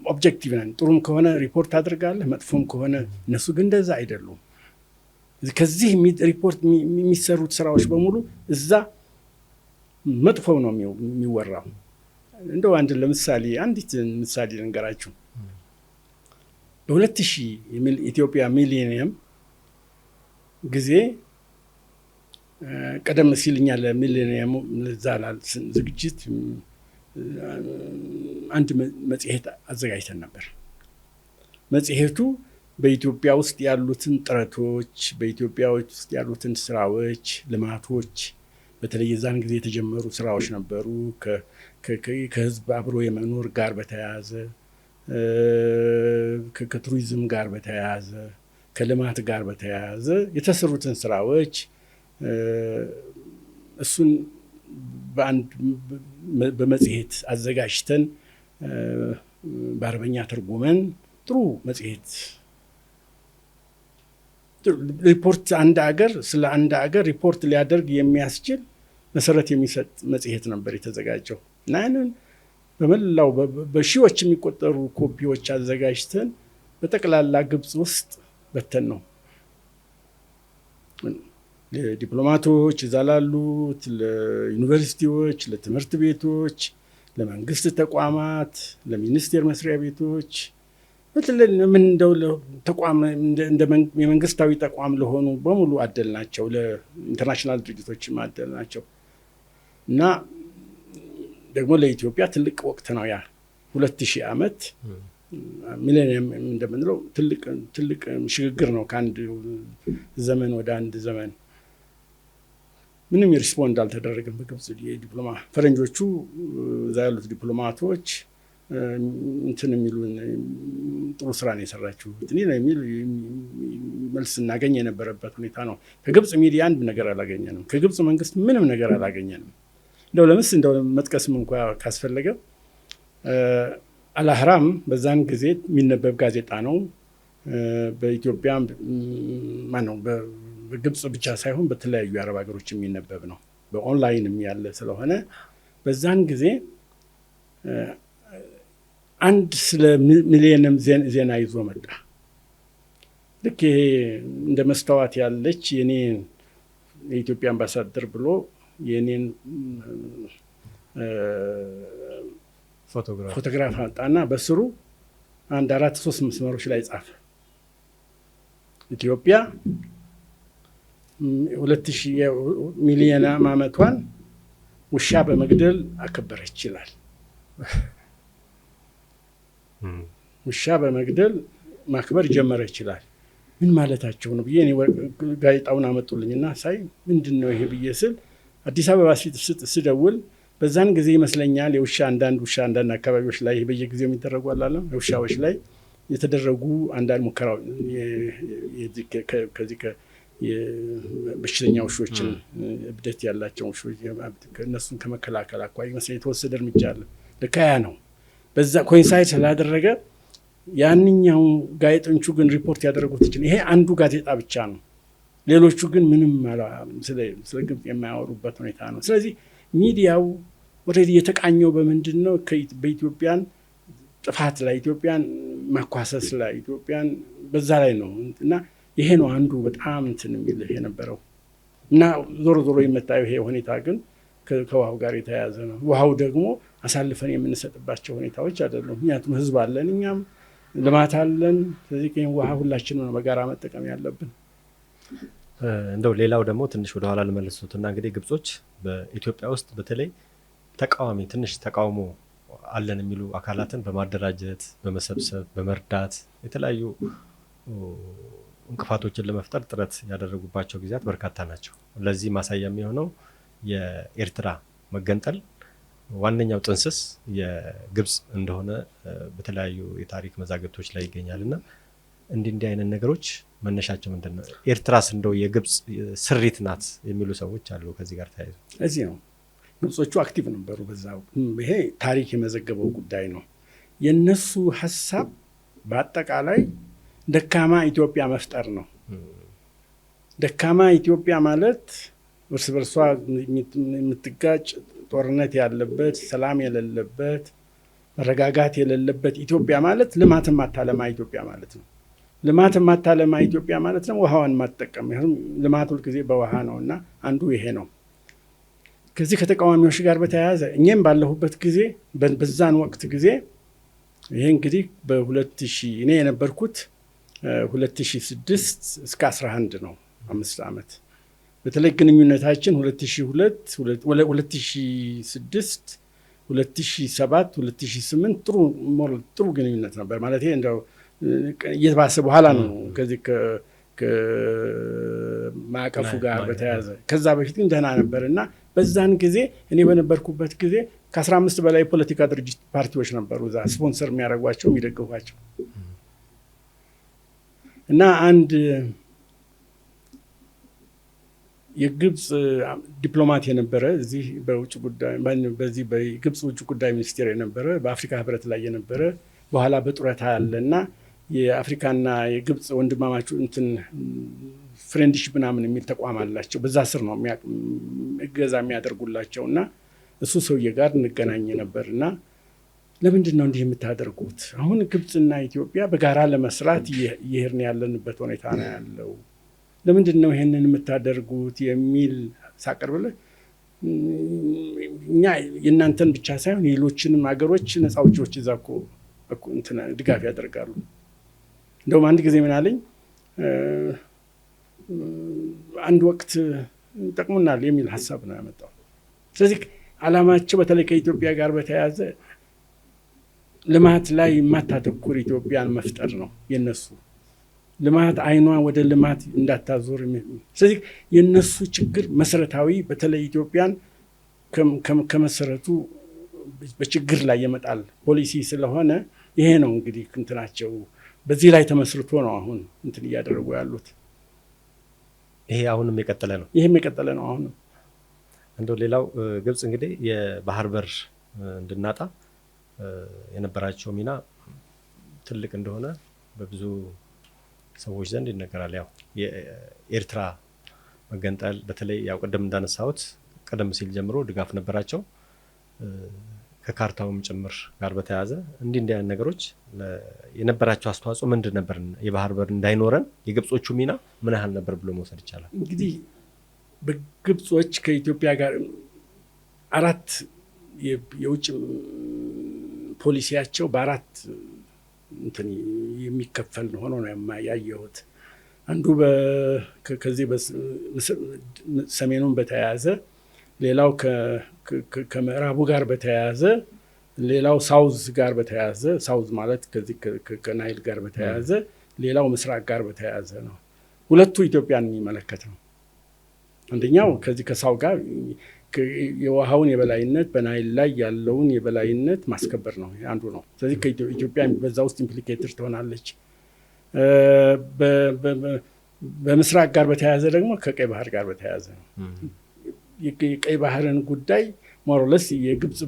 ኦብጀክቲቭ ነን። ጥሩም ከሆነ ሪፖርት አድርጋለህ፣ መጥፎም ከሆነ እነሱ ግን እንደዛ አይደሉም። ከዚህ ሪፖርት የሚሰሩት ስራዎች በሙሉ እዛ መጥፎ ነው የሚወራው። እንደው ለምሳሌ አንዲት ምሳሌ ልንገራችሁ። በ2000 ኢትዮጵያ ሚሊኒየም ጊዜ ቀደም ሲል እኛ ለሚሊኒየሙ ዛላል ዝግጅት አንድ መጽሔት አዘጋጅተን ነበር። መጽሔቱ በኢትዮጵያ ውስጥ ያሉትን ጥረቶች፣ በኢትዮጵያ ውስጥ ያሉትን ስራዎች፣ ልማቶች በተለይ የዛን ጊዜ የተጀመሩ ስራዎች ነበሩ። ከህዝብ አብሮ የመኖር ጋር በተያያዘ ከቱሪዝም ጋር በተያያዘ ከልማት ጋር በተያያዘ የተሰሩትን ስራዎች እሱን በመጽሔት አዘጋጅተን በአረበኛ ተርጉመን ጥሩ መጽሔት ሪፖርት ስለ አንድ አገር ሪፖርት ሊያደርግ የሚያስችል መሰረት የሚሰጥ መጽሔት ነበር የተዘጋጀው እና ያንን በመላው በሺዎች የሚቆጠሩ ኮፒዎች አዘጋጅተን በጠቅላላ ግብፅ ውስጥ በተን ነው። ለዲፕሎማቶች እዛ ላሉት፣ ለዩኒቨርሲቲዎች፣ ለትምህርት ቤቶች፣ ለመንግስት ተቋማት፣ ለሚኒስቴር መስሪያ ቤቶች ምን እንደው ተቋም የመንግስታዊ ተቋም ለሆኑ በሙሉ አደል ናቸው። ለኢንተርናሽናል ድርጅቶችም አደል ናቸው። እና ደግሞ ለኢትዮጵያ ትልቅ ወቅት ነው ያ 2000 ዓመት ሚሌኒየም እንደምንለው ትልቅ ሽግግር ነው ከአንድ ዘመን ወደ አንድ ዘመን። ምንም ሪስፖንድ አልተደረገም በግብፅ ፈረንጆቹ እዛ ያሉት ዲፕሎማቶች እንትን የሚሉን ጥሩ ስራ ነው የሰራችሁት የሚል መልስ እናገኝ የነበረበት ሁኔታ ነው። ከግብፅ ሚዲያ አንድ ነገር አላገኘንም። ከግብፅ መንግስት ምንም ነገር አላገኘንም። እንደው መጥቀስም እንኳ ካስፈለገ አልአህራም በዛን ጊዜ የሚነበብ ጋዜጣ ነው። በኢትዮጵያ ማነው በግብፅ ብቻ ሳይሆን በተለያዩ የአረብ ሀገሮች የሚነበብ ነው። በኦንላይንም ያለ ስለሆነ በዛን ጊዜ አንድ ስለ ሚሊኒየም ዜና ይዞ መጣ። ልክ ይሄ እንደ መስታወት ያለች የኔን የኢትዮጵያ አምባሳደር ብሎ የኔን ፎቶግራፍ አጣና በስሩ አንድ 4-3 መስመሮች ላይ ጻፈ። ኢትዮጵያ 2000 ሚሊኒየም ዓመቷን ውሻ በመግደል አከበረች ይላል። ውሻ በመግደል ማክበር ጀመረ ይችላል። ምን ማለታቸው ነው ብዬ እኔ ጋዜጣውን አመጡልኝና ሳይ ምንድነው ይሄ ብዬ ስል አዲስ አበባ ስደውል በዛን ጊዜ ይመስለኛል አንዳንድ አካባቢዎች ላይ በየጊዜው የሚደረጉ አላለም ውሻዎች ላይ የተደረጉ አንዳንድ ሙከራዎች ከዚህ በሽተኛ ውሾችን እብደት ያላቸው ውሾች እነሱን ከመከላከል አኳያ ይመስለኛል የተወሰደ እርምጃ አለ። ለካያ ነው በዛ ኮይንሳይድ ስላደረገ ያንኛው ጋዜጠኞቹ ግን ሪፖርት ያደረጉት ይሄ አንዱ ጋዜጣ ብቻ ነው። ሌሎቹ ግን ምንም ስለ ግብፅ የማያወሩበት ሁኔታ ነው። ስለዚህ ሚዲያው ኦልሬዲ የተቃኘው በምንድን ነው? በኢትዮጵያን ጥፋት ላይ፣ ኢትዮጵያን ማኳሰስ ላይ፣ ኢትዮጵያን በዛ ላይ ነው እና ይሄ ነው አንዱ በጣም እንትን የሚል የነበረው እና ዞሮ የምታየው ይሄ ሁኔታ ግን ከውሃው ጋር የተያያዘ ነው። ውሃው ደግሞ አሳልፈን የምንሰጥባቸው ሁኔታዎች አይደሉም። ምክንያቱም ህዝብ አለን፣ እኛም ልማት አለን። ስለዚህ ውሃ ሁላችንም ነው በጋራ መጠቀም ያለብን። እንደው ሌላው ደግሞ ትንሽ ወደኋላ ልመልሱትና እንግዲህ ግብጾች በኢትዮጵያ ውስጥ በተለይ ትንሽ ተቃውሞ አለን የሚሉ አካላትን በማደራጀት በመሰብሰብ በመርዳት የተለያዩ እንቅፋቶችን ለመፍጠር ጥረት ያደረጉባቸው ጊዜያት በርካታ ናቸው። ለዚህ ማሳያ የሚሆነው የኤርትራ መገንጠል ዋነኛው ጥንስስ የግብጽ እንደሆነ በተለያዩ የታሪክ መዛግብቶች ላይ ይገኛልና እንዲህ አይነት ነገሮች መነሻቸው ምንድነው? ኤርትራስ እንደው የግብጽ ስሪት ናት የሚሉ ሰዎች አሉ። ከዚህ ጋር ተያይዞ እዚህ ነው ግብጾቹ አክቲቭ ነበሩ በዛው። ይሄ ታሪክ የመዘገበው ጉዳይ ነው። የነሱ ሐሳብ በአጠቃላይ ደካማ ኢትዮጵያ መፍጠር ነው። ደካማ ኢትዮጵያ ማለት እርስ በርሷ የምትጋጭ፣ ጦርነት ያለበት፣ ሰላም የሌለበት፣ መረጋጋት የሌለበት ኢትዮጵያ ማለት ልማትን ማታለማ ኢትዮጵያ ማለት ነው። ልማትን ማታለማ ኢትዮጵያ ማለት ነው ውሃዋን ማትጠቀም። ልማት ሁልጊዜ በውሃ ነውና አንዱ ይሄ ነው። ከዚህ ከተቃዋሚዎች ጋር በተያያዘ እኛም ባለሁበት ጊዜ በዛን ወቅት ጊዜ ይሄ እንግዲህ በ2000 እኔ የነበርኩት 2006 እስከ 11 ነው፣ 5 ዓመት። በተለይ ግንኙነታችን 2002 2006 2007 2008 ጥሩ ግንኙነት ነበር ማለት ይሄ እንደው እየተባሰ በኋላ ነው ከዚህ ከማዕቀፉ ጋር በተያያዘ። ከዛ በፊት ግን ደህና ነበር እና በዛን ጊዜ እኔ በነበርኩበት ጊዜ ከ15 በላይ የፖለቲካ ድርጅት ፓርቲዎች ነበሩ እዛ ስፖንሰር የሚያደርጓቸው የሚደግፏቸው። እና አንድ የግብጽ ዲፕሎማት የነበረ እዚህ በውጭ ጉዳይ በዚህ በግብጽ ውጭ ጉዳይ ሚኒስቴር የነበረ በአፍሪካ ህብረት ላይ የነበረ በኋላ በጡረታ ያለና የአፍሪካና የግብጽ ወንድማማቹ እንትን ፍሬንድሺፕ ምናምን የሚል ተቋም አላቸው። በዛ ስር ነው እገዛ የሚያደርጉላቸው እና እሱ ሰውዬ ጋር እንገናኝ ነበርና ለምንድን ነው እንዲህ የምታደርጉት? አሁን ግብጽና ኢትዮጵያ በጋራ ለመስራት እየሄድን ያለንበት ሁኔታ ነው ያለው። ለምንድን ነው ይሄንን የምታደርጉት የሚል ሳቀርብልህ እኛ የእናንተን ብቻ ሳይሆን ሌሎችንም ሀገሮች ነፃ አውጪዎች እዛ እኮ እንትን ድጋፍ ያደርጋሉ። እንደውም አንድ ጊዜ ምን አለኝ፣ አንድ ወቅት ጠቅሙናል የሚል ሀሳብ ነው ያመጣው። ስለዚህ ዓላማቸው በተለይ ከኢትዮጵያ ጋር በተያያዘ ልማት ላይ የማታተኩር ኢትዮጵያን መፍጠር ነው የነሱ ልማት። አይኗ ወደ ልማት እንዳታዞር። ስለዚህ የነሱ ችግር መሰረታዊ በተለይ ኢትዮጵያን ከመሰረቱ በችግር ላይ የመጣል ፖሊሲ ስለሆነ ይሄ ነው እንግዲህ እንትናቸው በዚህ ላይ ተመስርቶ ነው አሁን እንትን እያደረጉ ያሉት። ይሄ አሁንም የቀጠለ ነው። ይሄም የቀጠለ ነው አሁንም። እንደው ሌላው ግብጽ እንግዲህ የባህር በር እንድናጣ የነበራቸው ሚና ትልቅ እንደሆነ በብዙ ሰዎች ዘንድ ይነገራል። ያው የኤርትራ መገንጠል በተለይ ያው ቀደም እንዳነሳሁት ቀደም ሲል ጀምሮ ድጋፍ ነበራቸው ከካርታውም ጭምር ጋር በተያያዘ እንዲህ አይነት ነገሮች የነበራቸው አስተዋጽኦ ምንድን ነበር? የባህር በር እንዳይኖረን የግብጾቹ ሚና ምን ያህል ነበር ብሎ መውሰድ ይቻላል? እንግዲህ በግብጾች ከኢትዮጵያ ጋር አራት የውጭ ፖሊሲያቸው በአራት እንትን የሚከፈል ሆኖ ነው ያየሁት። አንዱ ከዚህ ሰሜኑን በተያያዘ፣ ሌላው ከምዕራቡ ጋር በተያያዘ፣ ሌላው ሳውዝ ጋር በተያያዘ፣ ሳውዝ ማለት ከዚህ ከናይል ጋር በተያያዘ፣ ሌላው ምስራቅ ጋር በተያያዘ ነው። ሁለቱ ኢትዮጵያን የሚመለከት ነው። አንደኛው ከዚህ ከሳው ጋር የውሃውን የበላይነት በናይል ላይ ያለውን የበላይነት ማስከበር ነው፣ አንዱ ነው። ስለዚህ ከኢትዮጵያ በዛ ውስጥ ኢምፕሊኬትድ ትሆናለች። በምስራቅ ጋር በተያያዘ ደግሞ ከቀይ ባህር ጋር በተያያዘ ነው። የቀይ ባህርን ጉዳይ ሞሮለስ የግብጽ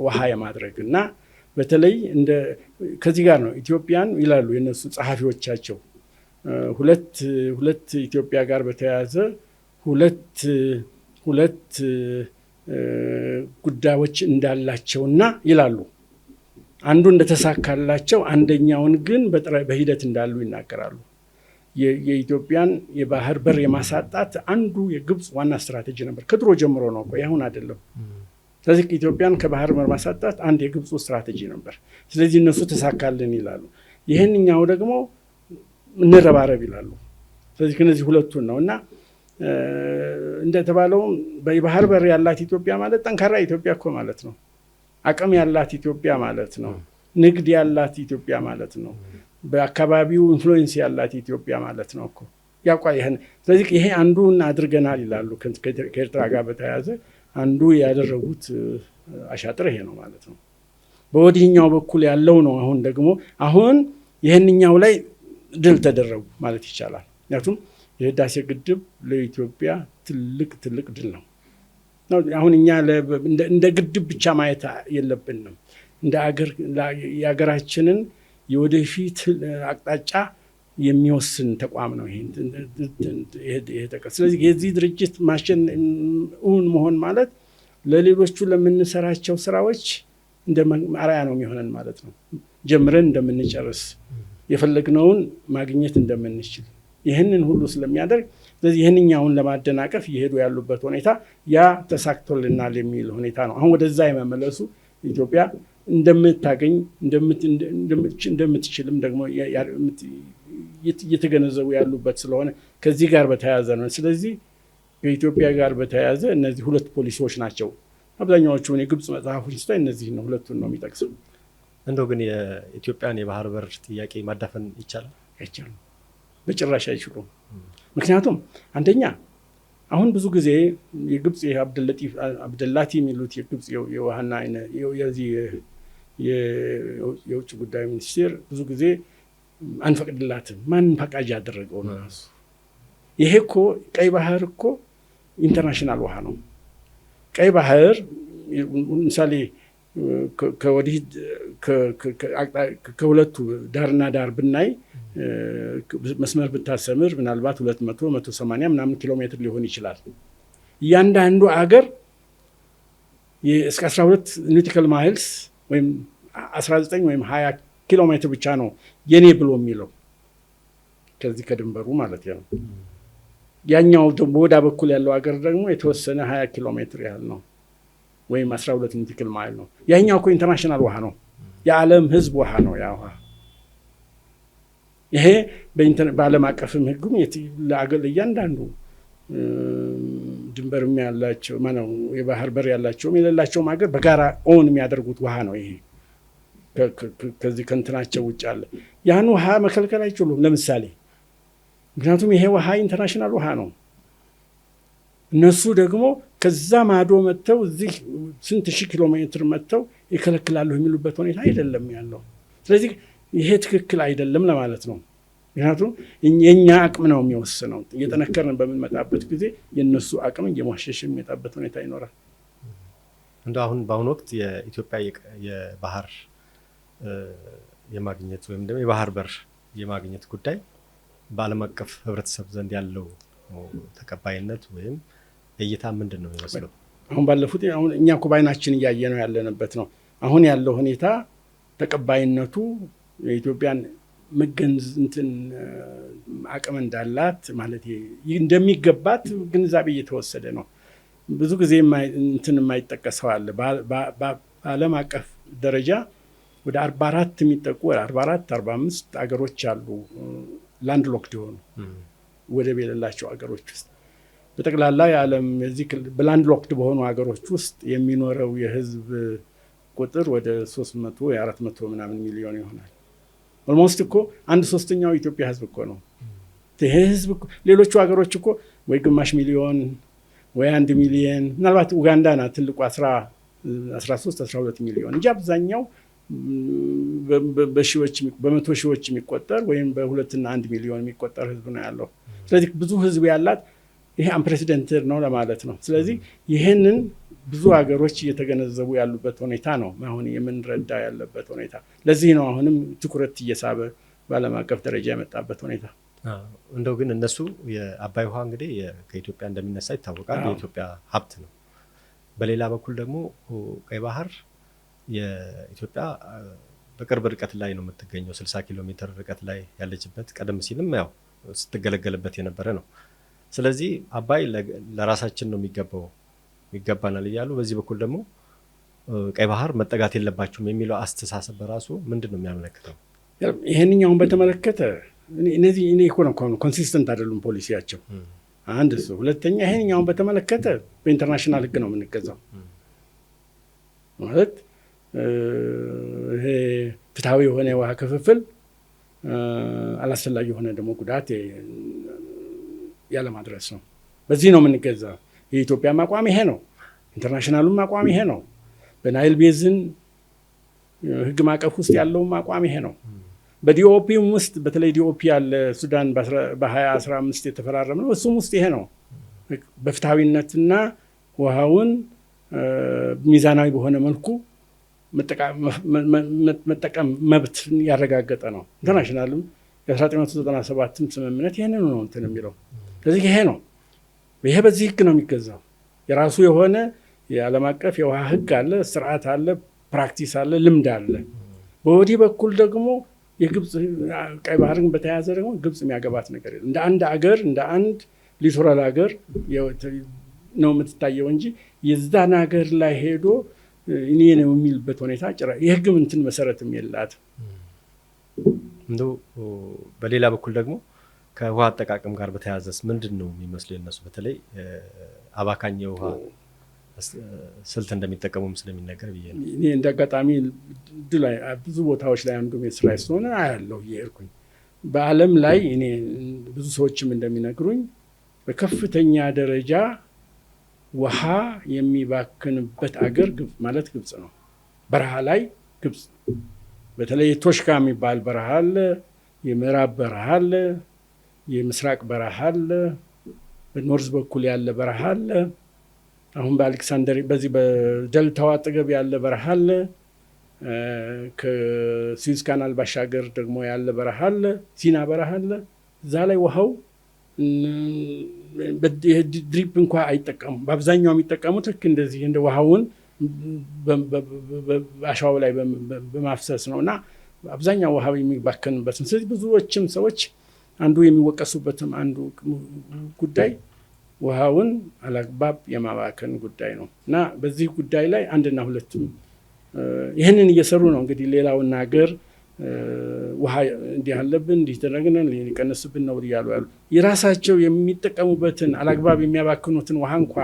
ውሃ የማድረግ እና በተለይ ከዚህ ጋር ነው ኢትዮጵያን ይላሉ የነሱ ጸሐፊዎቻቸው ሁለት ኢትዮጵያ ጋር በተያያዘ ሁለት ጉዳዮች እንዳላቸውና ይላሉ። አንዱ እንደተሳካላቸው አንደኛውን ግን በሂደት እንዳሉ ይናገራሉ። የኢትዮጵያን የባህር በር የማሳጣት አንዱ የግብጽ ዋና ስትራቴጂ ነበር። ከድሮ ጀምሮ ነው እኮ አሁን አይደለም። ስለዚህ ኢትዮጵያን ከባህር በር ማሳጣት አንድ የግብጽ ስትራቴጂ ነበር። ስለዚህ እነሱ ተሳካልን ይላሉ። ይህንኛው ደግሞ እንረባረብ ይላሉ። ስለዚህ ከነዚህ ሁለቱን ነው እና እንደተባለው በባህር በር ያላት ኢትዮጵያ ማለት ጠንካራ ኢትዮጵያ እኮ ማለት ነው። አቅም ያላት ኢትዮጵያ ማለት ነው። ንግድ ያላት ኢትዮጵያ ማለት ነው። በአካባቢው ኢንፍሉዌንስ ያላት ኢትዮጵያ ማለት ነው እኮ። ያውቃል ይሄን። ስለዚህ ይሄ አንዱን አድርገናል ይላሉ። ከኤርትራ ጋር በተያያዘ አንዱ ያደረጉት አሻጥር ይሄ ነው ማለት ነው። በወዲህኛው በኩል ያለው ነው። አሁን ይህንኛው ላይ ድል ተደረጉ ማለት ይቻላል። ምክንያቱም የህዳሴ ግድብ ለኢትዮጵያ ትልቅ ድል ነው። አሁን እኛ እንደ ግድብ ብቻ ማየት የለብንም። እንደ የሀገራችንን የወደፊት አቅጣጫ የሚወስን ተቋም ነው ይሄ ተቋም። ስለዚህ የዚህ ድርጅት እውን መሆን ማለት ለሌሎቹ ለምንሰራቸው ስራዎች እንደ አርአያ ነው የሚሆነን ማለት ነው። ጀምረን እንደምንጨርስ የፈለግነውን ማግኘት እንደምንችል ይህንን ሁሉ ስለሚያደርግ ስለዚህ ይህንኛውን ለማደናቀፍ እየሄዱ ያሉበት ሁኔታ ያ ተሳክቶልናል የሚል ሁኔታ ነው። አሁን ወደዛ የመመለሱ ኢትዮጵያ እንደምታገኝ እንደምትችልም ደግሞ እየተገነዘቡ ያሉበት ስለሆነ ከዚህ ጋር በተያያዘ ነው። ስለዚህ ከኢትዮጵያ ጋር በተያያዘ እነዚህ ሁለት ፖሊሲዎች ናቸው። አብዛኛዎቹን የግብፅ መጽሐፎች ስታይ እነዚህ ነው ሁለቱን ነው የሚጠቅሰው። እንደው ግን የኢትዮጵያን የባህር በር ጥያቄ ማዳፈን ይቻላል? አይቻልም፣ በጭራሽ አይችሉም። ምክንያቱም አንደኛ አሁን ብዙ ጊዜ የግብፅ አብደላቲ የሚሉት የግብፅ የውሃና የውጭ ጉዳይ ሚኒስቴር ብዙ ጊዜ አንፈቅድላትም። ማንን ፈቃጅ ያደረገው ነው ራሱ? ይሄ እኮ ቀይ ባህር እኮ ኢንተርናሽናል ውሃ ነው። ቀይ ባህር ምሳሌ ከወዲህ ከሁለቱ ዳርና ዳር ብናይ መስመር ብታሰምር ምናልባት 200-180 ምናምን ኪሎ ሜትር ሊሆን ይችላል። እያንዳንዱ አገር እስከ 12 ኒውቲካል ማይልስ ወይም 19 ወይም 20 ኪሎ ሜትር ብቻ ነው የኔ ብሎ የሚለው ከዚህ ከድንበሩ ማለት ነው። ያኛው ደግሞ ወዳ በኩል ያለው ሀገር ደግሞ የተወሰነ 20 ኪሎ ሜትር ያህል ነው ወይም 12 ኒውቲካል ማይል ነው። ያኛው እኮ ኢንተርናሽናል ውሃ ነው፣ የዓለም ሕዝብ ውሃ ነው ያ ውሃ። ይሄ በዓለም አቀፍም ሕግም ለእያንዳንዱ ድንበር ያላቸው ማነው የባህር በር ያላቸውም የሌላቸውም ሀገር በጋራ ኦን የሚያደርጉት ውሃ ነው ይሄ። ከዚህ ከእንትናቸው ውጭ አለ ያን ውሃ መከልከል አይችሉም ለምሳሌ። ምክንያቱም ይሄ ውሃ ኢንተርናሽናል ውሃ ነው። እነሱ ደግሞ ከዛ ማዶ መጥተው እዚህ ስንት ሺህ ኪሎ ሜትር መጥተው ይከለክላሉ የሚሉበት ሁኔታ አይደለም ያለው። ስለዚህ ይሄ ትክክል አይደለም ለማለት ነው። ምክንያቱም የኛ አቅም ነው የሚወስነው። እየጠነከርን በምንመጣበት ጊዜ የነሱ አቅም እየሟሸሽ የሚመጣበት ሁኔታ ይኖራል። እንደው አሁን በአሁኑ ወቅት የኢትዮጵያ የባህር የማግኘት ወይም ደግሞ የባህር በር የማግኘት ጉዳይ በዓለም አቀፍ ህብረተሰብ ዘንድ ያለው ተቀባይነት ወይም እይታ ምንድን ነው የሚመስለው? አሁን ባለፉት እኛ እኮ በዓይናችን እያየ ነው ያለንበት ነው። አሁን ያለው ሁኔታ ተቀባይነቱ የኢትዮጵያን አቅም እንዳላት ማለት እንደሚገባት ግንዛቤ እየተወሰደ ነው። ብዙ ጊዜ የማይጠቀሰው አለ። በዓለም አቀፍ ደረጃ ወደ 44 የሚጠቁ 44-45 አገሮች አሉ ላንድ ሎክድ የሆኑ ወደብ የሌላቸው አገሮች ውስጥ በጠቅላላ የዓለም በላንድ ሎክድ በሆኑ ሀገሮች ውስጥ የሚኖረው የህዝብ ቁጥር ወደ 300-400 ምናምን ሚሊዮን ይሆናል። ኦልሞስት እኮ 1/3 የኢትዮጵያ ህዝብ እኮ ነው። ይሄ ህዝብ ሌሎቹ ሀገሮች እኮ ወይ ግማሽ ሚሊዮን ወይ 1 ሚሊዮን፣ ምናልባት ኡጋንዳ ናት ትልቁ 13-12 ሚሊዮን እንጂ አብዛኛው በመቶ ሺዎች የሚቆጠር ወይም በ2 እና 1 ሚሊዮን የሚቆጠር ህዝብ ነው ያለው። ስለዚህ ብዙ ህዝብ ያላት ይሄ አንፕሬሲደንትድ ነው ለማለት ነው። ስለዚህ ይህንን ብዙ ሀገሮች እየተገነዘቡ ያሉበት ሁኔታ ነው አሁን የምንረዳ ያለበት ሁኔታ። ለዚህ ነው አሁንም ትኩረት እየሳበ በዓለም አቀፍ ደረጃ የመጣበት ሁኔታ። እንደው ግን እነሱ የአባይ ውሃ እንግዲህ ከኢትዮጵያ እንደሚነሳ ይታወቃል። የኢትዮጵያ ሀብት ነው። በሌላ በኩል ደግሞ ቀይ ባህር የኢትዮጵያ በቅርብ ርቀት ላይ ነው የምትገኘው፣ 60 ኪሎ ሜትር ርቀት ላይ ያለችበት፣ ቀደም ሲልም ያው ስትገለገልበት የነበረ ነው። ስለዚህ አባይ ለራሳችን ነው ይገባናል እያሉ በዚህ በኩል ደግሞ ቀይ ባህር መጠጋት የለባቸውም የሚለው አስተሳሰብ በራሱ ምንድን ነው የሚያመለክተው? ይህንኛውን በተመለከተ እነዚህ እኔ እኮ ነው ኮንሲስተንት አይደሉም ፖሊሲያቸው። አንድ እሱ፣ ሁለተኛ ይህንኛውን በተመለከተ በኢንተርናሽናል ህግ ነው የምንገዛው። ማለት ይሄ ፍትሐዊ የሆነ የውሃ ክፍፍል፣ አላስፈላጊ የሆነ ደግሞ ጉዳት ያለማድረስ ነው። በዚህ ነው የምንገዛው። የኢትዮጵያ አቋም ይሄ ነው። ኢንተርናሽናሉም አቋም ይሄ ነው። በናይል ቤዝን ህግ ማዕቀፍ ውስጥ ያለውም አቋም ይሄ ነው። በዲኦፒም ውስጥ በተለይ ዲኦፒ ያለ ሱዳን በ2015 የተፈራረመ ነው። እሱም ውስጥ ይሄ ነው። በፍትሐዊነትና ውሃውን ሚዛናዊ በሆነ መልኩ መጠቀም መብት ያረጋገጠ ነው። ኢንተርናሽናልም የ1997 ስምምነት ይህንን ነው እንትን የሚለው። ስለዚህ ይሄ ነው። ይሄ በዚህ ህግ ነው የሚገዛው። የራሱ የሆነ የዓለም አቀፍ የውሃ ህግ አለ፣ ስርዓት አለ፣ ፕራክቲስ አለ፣ ልምድ አለ። በወዲህ በኩል ደግሞ የግብፅ ቀይ ባህርን በተያያዘ ደግሞ ግብፅ የሚያገባት ነገር የለም። እንደ አንድ አገር እንደ አንድ ሊቶራል ሀገር ነው የምትታየው እንጂ የዛን ሀገር ላይ ሄዶ እኔ ነው የሚልበት ሁኔታ ጭራ የህግም እንትን መሰረትም የላት። እንደው በሌላ በኩል ደግሞ ከውሃ አጠቃቀም ጋር በተያያዘስ ምንድን ነው የሚመስለው የነሱ በተለይ አባካኝ የውሃ ስልት እንደሚጠቀሙም ስለሚነገር ብዬ ነው። እኔ እንደ አጋጣሚ ብዙ ቦታዎች ላይ አንዱ ስራ ስለሆነ አያለሁ እየሄድኩኝ በዓለም ላይ እኔ ብዙ ሰዎችም እንደሚነግሩኝ በከፍተኛ ደረጃ ውሃ የሚባክንበት አገር ማለት ግብፅ ነው። በረሃ ላይ ግብፅ በተለይ ቶሽካ የሚባል በረሃ አለ፣ የምዕራብ በረሃ አለ፣ የምስራቅ በረሃ አለ፣ በኖርዝ በኩል ያለ በረሃ አለ፣ አሁን በአሌክሳንደር በዚህ በደልታው አጠገብ ያለ በረሃ አለ፣ ከስዊዝ ካናል ባሻገር ደግሞ ያለ በረሃ አለ፣ ሲና በረሃ አለ። እዛ ላይ ውሃው ድሪፕ እንኳ አይጠቀሙም። በአብዛኛው የሚጠቀሙት ልክ እንደዚህ እንደ ውሃውን አሸዋው ላይ በማፍሰስ ነው እና አብዛኛው ውሃ የሚባከንበት ነው። ስለዚህ ብዙዎችም ሰዎች አንዱ የሚወቀሱበትም አንዱ ጉዳይ ውሃውን አላግባብ የማባከን ጉዳይ ነው እና በዚህ ጉዳይ ላይ አንድና ሁለቱም ይህንን እየሰሩ ነው። እንግዲህ ሌላውን ሀገር ውሃ እንዲህ አለብን እንዲህ ተደረግነን ሊቀነስብን ነው እያሉ ያሉ የራሳቸው የሚጠቀሙበትን አላግባብ የሚያባክኑትን ውሃ እንኳ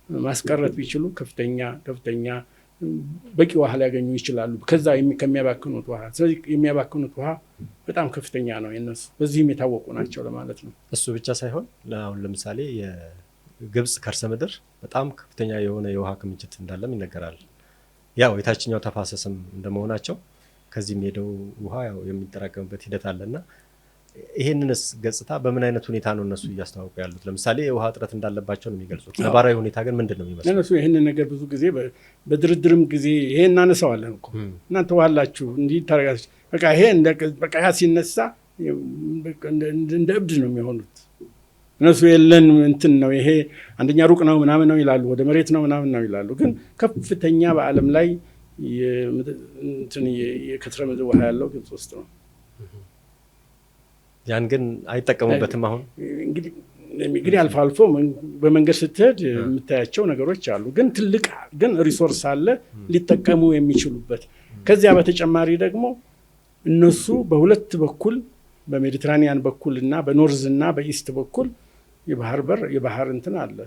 ማስቀረት ቢችሉ ከፍተኛ በቂ ውሃ ሊያገኙ ይችላሉ ከዛ ከሚያባክኑት ውሃ። ስለዚህ የሚያባክኑት ውሃ በጣም ከፍተኛ ነው የነሱ፣ በዚህም የታወቁ ናቸው ለማለት ነው። እሱ ብቻ ሳይሆን አሁን ለምሳሌ የግብፅ ከርሰ ምድር በጣም ከፍተኛ የሆነ የውሃ ክምችት እንዳለም ይነገራል። ያው የታችኛው ተፋሰስም እንደመሆናቸው ከዚህ የሚሄደው ውሃ ያው የሚጠራቀምበት ሂደት አለና ይሄንንስ ገጽታ በምን አይነት ሁኔታ ነው እነሱ እያስተዋወቁ ያሉት? ለምሳሌ የውሃ እጥረት እንዳለባቸው ነው የሚገልጹት። ነባራዊ ሁኔታ ግን ምንድን ነው የሚመስለው? እነሱ ይህንን ነገር ብዙ ጊዜ በድርድርም ጊዜ ይሄ እናነሳዋለን እኮ እናንተ ዋላችሁ እንዲህ ታረጋችሁ በቃ ይሄ በቃ ያ ሲነሳ እንደ እብድ ነው የሚሆኑት እነሱ። የለን እንትን ነው ይሄ አንደኛ ሩቅ ነው ምናምን ነው ይላሉ፣ ወደ መሬት ነው ምናምን ነው ይላሉ። ግን ከፍተኛ በዓለም ላይ የከርሰ ምድር ውሃ ያለው ግብፅ ውስጥ ነው። ያን ግን አይጠቀሙበትም። አሁን እንግዲህ አልፎ አልፎ በመንገድ ስትሄድ የምታያቸው ነገሮች አሉ። ግን ትልቅ ግን ሪሶርስ አለ ሊጠቀሙ የሚችሉበት። ከዚያ በተጨማሪ ደግሞ እነሱ በሁለት በኩል በሜዲትራኒያን በኩል እና በኖርዝ እና በኢስት በኩል የባህር እንትን አለ።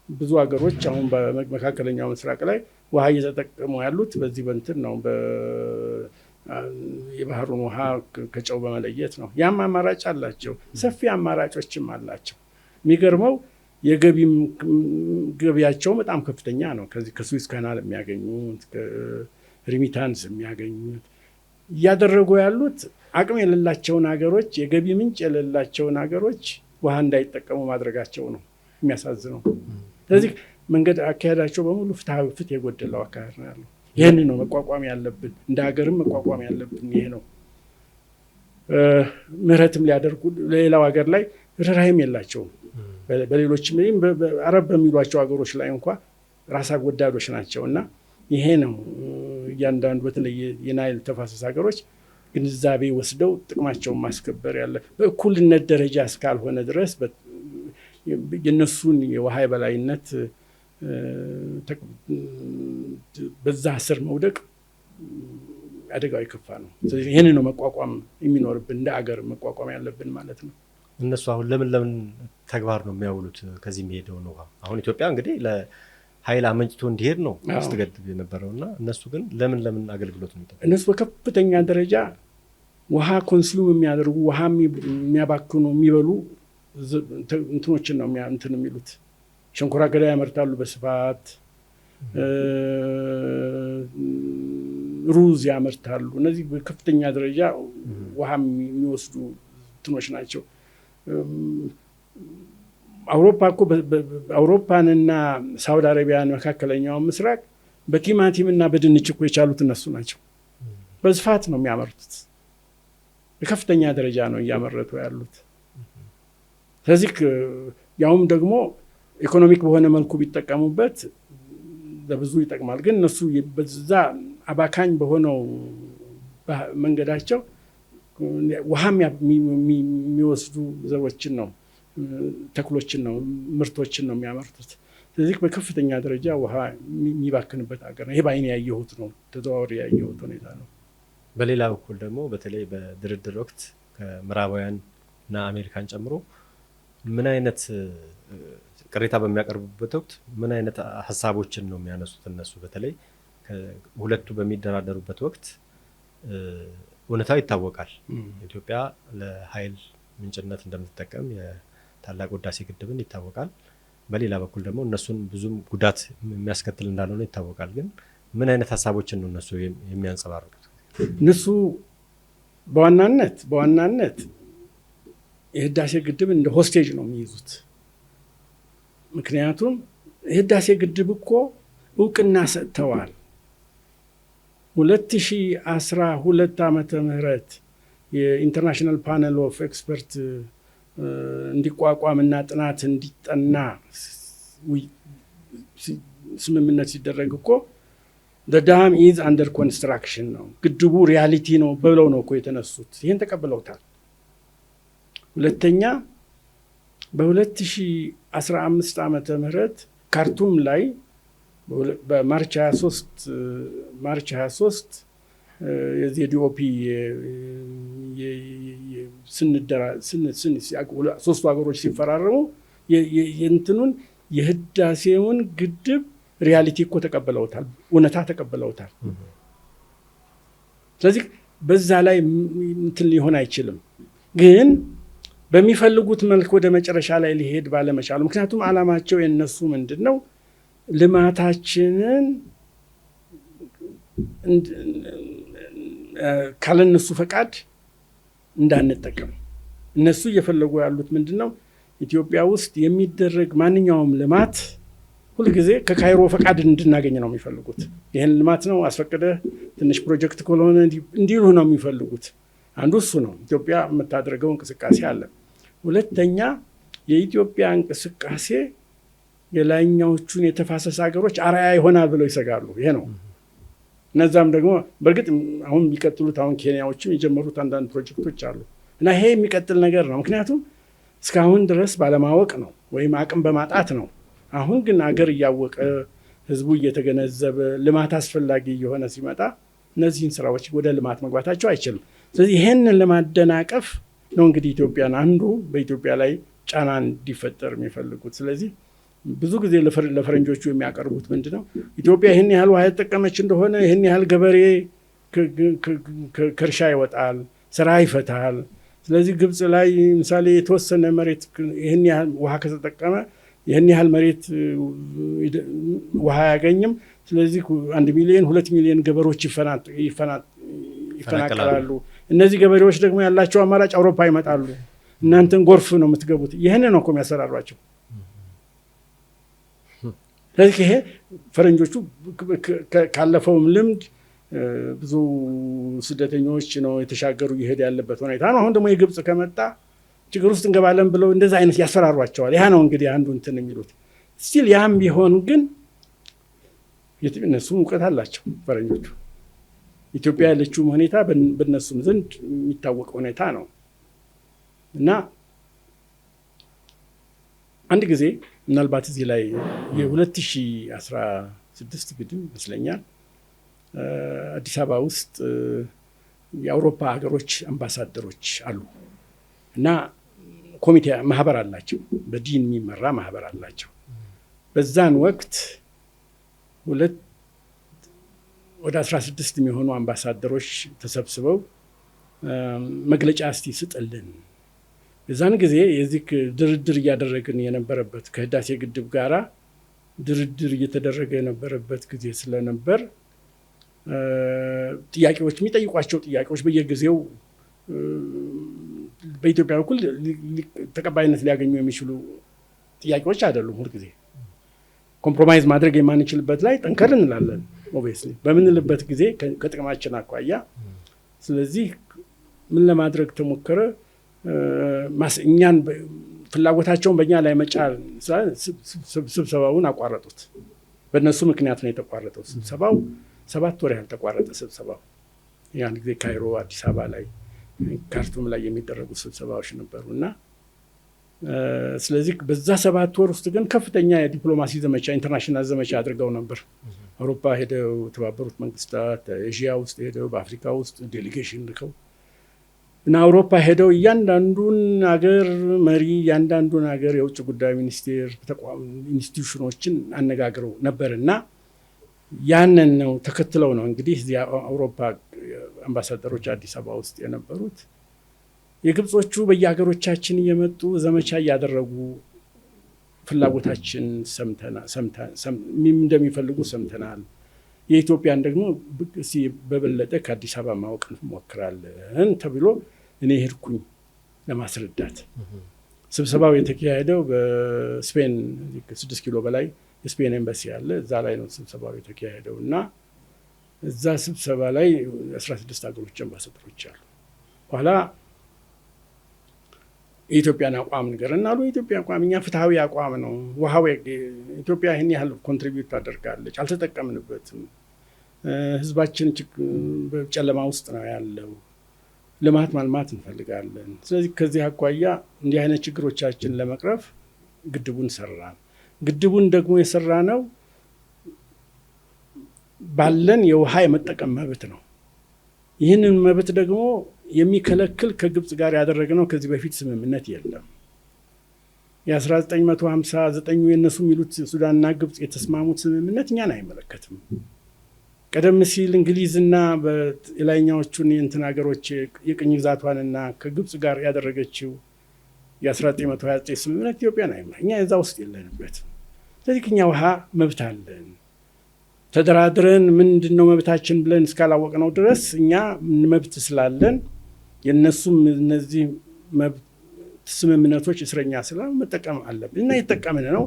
ብዙ ሀገሮች አሁን በመካከለኛው ምስራቅ ላይ ውሃ እየተጠቀሙ ያሉት በዚህ በእንትን ነው፣ የባህሩን ውሃ ከጨው በመለየት ነው። ያም አማራጭ አላቸው፣ ሰፊ አማራጮችም አላቸው። የሚገርመው ገቢያቸው በጣም ከፍተኛ ነው። ከዚህ ከስዊዝ ካናል የሚያገኙት ከሪሚታንስ የሚያገኙት እያደረጉ ያሉት አቅም የሌላቸውን ሀገሮች የገቢ ምንጭ የሌላቸውን ሀገሮች ውሃ እንዳይጠቀሙ ማድረጋቸው ነው የሚያሳዝነው። ስለዚህ መንገድ አካሄዳቸው በሙሉ ፍትህ የጎደለው አካሄድ ነው ያለው። ይህን ነው መቋቋም ያለብን፣ እንደ ሀገርም መቋቋም ያለብን ይሄ ነው። ምህረትም ሊያደርጉ ሌላው ሀገር ላይ ርህራሄም የላቸውም። በሌሎችም አረብ በሚሏቸው ሀገሮች ላይ እንኳ ራሳ ወዳዶች ናቸው እና ይሄ ነው እያንዳንዱ በተለይ የናይል ተፋሰስ ሀገሮች ግንዛቤ ወስደው ጥቅማቸውን ማስከበር ያለ በእኩልነት ደረጃ እስካልሆነ ድረስ የነሱን የውሃ የበላይነት በዛ ስር መውደቅ አደጋው የከፋ ነው። ስለዚህ ይህን ነው መቋቋም የሚኖርብን፣ እንደ አገር መቋቋም ያለብን ማለት ነው። እነሱ አሁን ለምን ተግባር ነው የሚያውሉት ከዚህ የሚሄደውን ውሃ? አሁን ኢትዮጵያ እንግዲህ ለኃይል አመንጭቶ እንዲሄድ ነው ስትገድብ የነበረውና እነሱ ግን ለምን አገልግሎት ነው? እነሱ በከፍተኛ ደረጃ ውሃ ኮንሱም የሚያደርጉ ውሃ የሚያባክኑ የሚበሉ እንትኖችን ነው እንትን የሚሉት። ሸንኮራ አገዳ ያመርታሉ በስፋት፣ ሩዝ ያመርታሉ። እነዚህ በከፍተኛ ደረጃ ውሃ የሚወስዱ እንትኖች ናቸው። አውሮፓ እኮ አውሮፓንና ሳውዲ አረቢያን መካከለኛውን ምስራቅ በቲማቲምና በድንች እኮ የቻሉት እነሱ ናቸው። በስፋት ነው የሚያመርቱት። በከፍተኛ ደረጃ ነው እያመረቱ ያሉት። ስለዚህ ያውም ደግሞ ኢኮኖሚክ በሆነ መልኩ ቢጠቀሙበት ለብዙ ይጠቅማል። ግን እነሱ በዛ አባካኝ በሆነው መንገዳቸው ውሃም የሚወስዱ ዘሮችን ነው፣ ተክሎችን ነው፣ ምርቶችን ነው የሚያመርቱት። ስለዚህ በከፍተኛ ደረጃ ውሃ የሚባክንበት ሀገር ነው። ይሄ በአይኔ ያየሁት ነው፣ ተዘዋውሬ ያየሁት ሁኔታ ነው። በሌላ በኩል ደግሞ በተለይ በድርድር ወቅት ከምዕራባውያን እና አሜሪካን ጨምሮ ምን አይነት ቅሬታ በሚያቀርቡበት ወቅት ምን አይነት ሀሳቦችን ነው የሚያነሱት? እነሱ በተለይ ሁለቱ በሚደራደሩበት ወቅት እውነታው ይታወቃል። ኢትዮጵያ ለኃይል ምንጭነት እንደምትጠቀም የታላቁ ህዳሴ ግድብን ይታወቃል። በሌላ በኩል ደግሞ እነሱን ብዙም ጉዳት የሚያስከትል እንዳልሆነ ይታወቃል። ግን ምን አይነት ሀሳቦችን ነው እነሱ የሚያንጸባርቁት? እነሱ በዋናነት የህዳሴ ግድብን እንደ ሆስቴጅ ነው የሚይዙት። ምክንያቱም የህዳሴ ግድብ እኮ እውቅና ሰጥተዋል። 2012 ዓመተ ምህረት የኢንተርናሽናል ፓነል ኦፍ ኤክስፐርት እንዲቋቋምና ጥናት እንዲጠና ስምምነት ሲደረግ እኮ the dam is under construction ነው፣ ግድቡ ሪያሊቲ ነው ብለው ነው እኮ የተነሱት። ይህን ተቀብለውታል። ሁለተኛ በ2015 ዓመተ ምህረት ካርቱም ላይ በማርች 23 የዲኦፒ ሶስቱ ሀገሮች ሲፈራረሙ የእንትኑን የህዳሴውን ግድብ ሪያሊቲ እኮ ተቀብለውታል፣ እውነታ ተቀብለውታል። ስለዚህ በዛ ላይ እንትን ሊሆን አይችልም። ግን በሚፈልጉት መልክ ወደ መጨረሻ ላይ ሊሄድ ባለመቻሉ፣ ምክንያቱም ዓላማቸው የነሱ ምንድን ነው? ልማታችንን ካለነሱ ፈቃድ እንዳንጠቀም። እነሱ እየፈለጉ ያሉት ምንድን ነው? ኢትዮጵያ ውስጥ የሚደረግ ማንኛውም ልማት ሁልጊዜ ከካይሮ ፈቃድ እንድናገኝ ነው የሚፈልጉት። ይህን ልማት ነው አስፈቅደ ትንሽ ፕሮጀክት ከሆነ እንዲሉ ነው የሚፈልጉት። አንዱ እሱ ነው። ኢትዮጵያ የምታደርገው እንቅስቃሴ አለ። ሁለተኛ የኢትዮጵያ እንቅስቃሴ የላይኛዎቹን የተፋሰስ ሀገሮች አርአያ ይሆናል ብለው ይሰጋሉ። ይሄ ነው። እነዛም ደግሞ በእርግጥ አሁን የሚቀጥሉት አሁን ኬንያዎችም የጀመሩት አንዳንድ ፕሮጀክቶች አሉ እና ይሄ የሚቀጥል ነገር ነው። ምክንያቱም እስካሁን ድረስ ባለማወቅ ነው ወይም አቅም በማጣት ነው። አሁን ግን አገር እያወቀ ህዝቡ እየተገነዘበ ልማት አስፈላጊ እየሆነ ሲመጣ እነዚህን ስራዎች ወደ ልማት መግባታቸው አይችልም። ስለዚህ ይሄንን ለማደናቀፍ ነው እንግዲህ ኢትዮጵያን አንዱ በኢትዮጵያ ላይ ጫና እንዲፈጠር የሚፈልጉት። ስለዚህ ብዙ ጊዜ ለፈረንጆቹ የሚያቀርቡት ምንድን ነው? ኢትዮጵያ ይህን ያህል ውሃ የተጠቀመች እንደሆነ ይህን ያህል ገበሬ ከእርሻ ይወጣል፣ ስራ ይፈታል። ስለዚህ ግብፅ ላይ ምሳሌ የተወሰነ መሬት ይህን ያህል ውሃ ከተጠቀመ ይህን ያህል መሬት ውሃ አያገኝም። ስለዚህ 1 ሚሊዮን 2 ሚሊዮን ገበሬዎች ይፈናቀላሉ። እነዚህ ገበሬዎች ደግሞ ያላቸው አማራጭ አውሮፓ ይመጣሉ፣ እናንተን ጎርፍ ነው የምትገቡት። ይህን ነው እኮ የሚያሰራሯቸው። ስለዚህ ይሄ ፈረንጆቹ ካለፈውም ልምድ ብዙ ስደተኞች ነው የተሻገሩ እየሄደ ያለበት ሁኔታ ነው። አሁን ደግሞ የግብፅ ከመጣ ችግር ውስጥ እንገባለን ብለው እንደዛ አይነት ያስፈራሯቸዋል። ያ ነው እንግዲህ አንዱ እንትን የሚሉት። ስቲል ያም ቢሆን ግን እነሱም እውቀት አላቸው ፈረንጆቹ። ኢትዮጵያ ያለችውም ሁኔታ በእነሱም ዘንድ የሚታወቅ ሁኔታ ነው እና አንድ ጊዜ ምናልባት እዚህ ላይ የ2016 ግድም ይመስለኛል አዲስ አበባ ውስጥ የአውሮፓ ሀገሮች አምባሳደሮች አሉ እና ኮሚቴ ማህበር አላቸው፣ በዲን የሚመራ ማህበር አላቸው። በዛን ወቅት ወደ 16 የሚሆኑ አምባሳደሮች ተሰብስበው መግለጫ እስቲ ስጥልን፣ የዛን ጊዜ የዚህ ድርድር እያደረግን የነበረበት ከህዳሴ ግድብ ጋራ ድርድር እየተደረገ የነበረበት ጊዜ ስለነበር ጥያቄዎች የሚጠይቋቸው ጥያቄዎች በየጊዜው በኢትዮጵያ በኩል ተቀባይነት ሊያገኙ የሚችሉ ጥያቄዎች አይደሉም። ሁልጊዜ ኮምፕሮማይዝ ማድረግ የማንችልበት ላይ ጠንከር እንላለን ኦብቪየስሊ በምንልበት ጊዜ ከጥቅማችን አኳያ። ስለዚህ ምን ለማድረግ ተሞከረ? እኛን ፍላጎታቸውን በእኛ ላይ መጫን ስብሰባውን አቋረጡት። በእነሱ ምክንያት ነው የተቋረጠው ስብሰባው። 7 ወር ያህል ተቋረጠ ስብሰባው። ያን ጊዜ ካይሮ፣ አዲስ አበባ ላይ፣ ካርቱም ላይ የሚደረጉ ስብሰባዎች ነበሩ እና ስለዚህ በዛ 7 ወር ውስጥ ግን ከፍተኛ የዲፕሎማሲ ዘመቻ ኢንተርናሽናል ዘመቻ አድርገው ነበር። አውሮፓ ሄደው፣ የተባበሩት መንግስታት፣ ኤዥያ ውስጥ ሄደው፣ በአፍሪካ ውስጥ ዴሊጌሽን ልከው እና አውሮፓ ሄደው እያንዳንዱን ሀገር መሪ እያንዳንዱን ሀገር የውጭ ጉዳይ ሚኒስቴር ተቋም ኢንስቲትዩሽኖችን አነጋግረው ነበር እና ያንን ነው ተከትለው ነው እንግዲህ እዚህ አውሮፓ አምባሳደሮች አዲስ አበባ ውስጥ የነበሩት የግብጾቹ በየሀገሮቻችን እየመጡ ዘመቻ እያደረጉ ፍላጎታችን እንደሚፈልጉ ሰምተናል። የኢትዮጵያን ደግሞ በበለጠ ከአዲስ አበባ ማወቅ እንሞክራለን ተብሎ እኔ ሄድኩኝ ለማስረዳት። ስብሰባው የተካሄደው በስፔን 6 ኪሎ በላይ የስፔን ኤምባሲ አለ። እዛ ላይ ነው ስብሰባው የተካሄደው እና እዛ ስብሰባ ላይ 16 ሀገሮች አምባሳደሮች አሉ። በኋላ የኢትዮጵያን አቋም ንገረን አሉ። የኢትዮጵያ አቋም እኛ ፍትሐዊ አቋም ነው። ውሃው ኢትዮጵያ ይህን ያህል ኮንትሪቢዩት ታደርጋለች፣ አልተጠቀምንበትም። ህዝባችን በጨለማ ውስጥ ነው ያለው። ልማት ማልማት እንፈልጋለን። ስለዚህ ከዚህ አኳያ እንዲህ አይነት ችግሮቻችን ለመቅረፍ ግድቡን ሰራን። ግድቡን ደግሞ የሰራ ነው ባለን የውሃ የመጠቀም መብት ነው። ይህንን መብት ደግሞ የሚከለክል ከግብጽ ጋር ያደረግነው ከዚህ በፊት ስምምነት የለም። የ1959 የነሱ የሚሉት ሱዳንና ግብጽ የተስማሙት ስምምነት እኛን አይመለከትም። ቀደም ሲል እንግሊዝና በላይኛዎቹን የእንትን ሀገሮች የቅኝ ግዛቷንና ከግብጽ ጋር ያደረገችው የ1929 ስምምነት ኢትዮጵያን አይመለከትም። እኛ የዛ ውስጥ የለንበትም። ስለዚህ እኛ ውሃ መብት አለን። ተደራድረን ምንድነው መብታችን ብለን እስካላወቅነው ድረስ እኛ መብት ስላለን የነሱም እነዚህ ስምምነቶች እስረኛ ስላሉ መጠቀም አለብን እና የተጠቀምን ነው።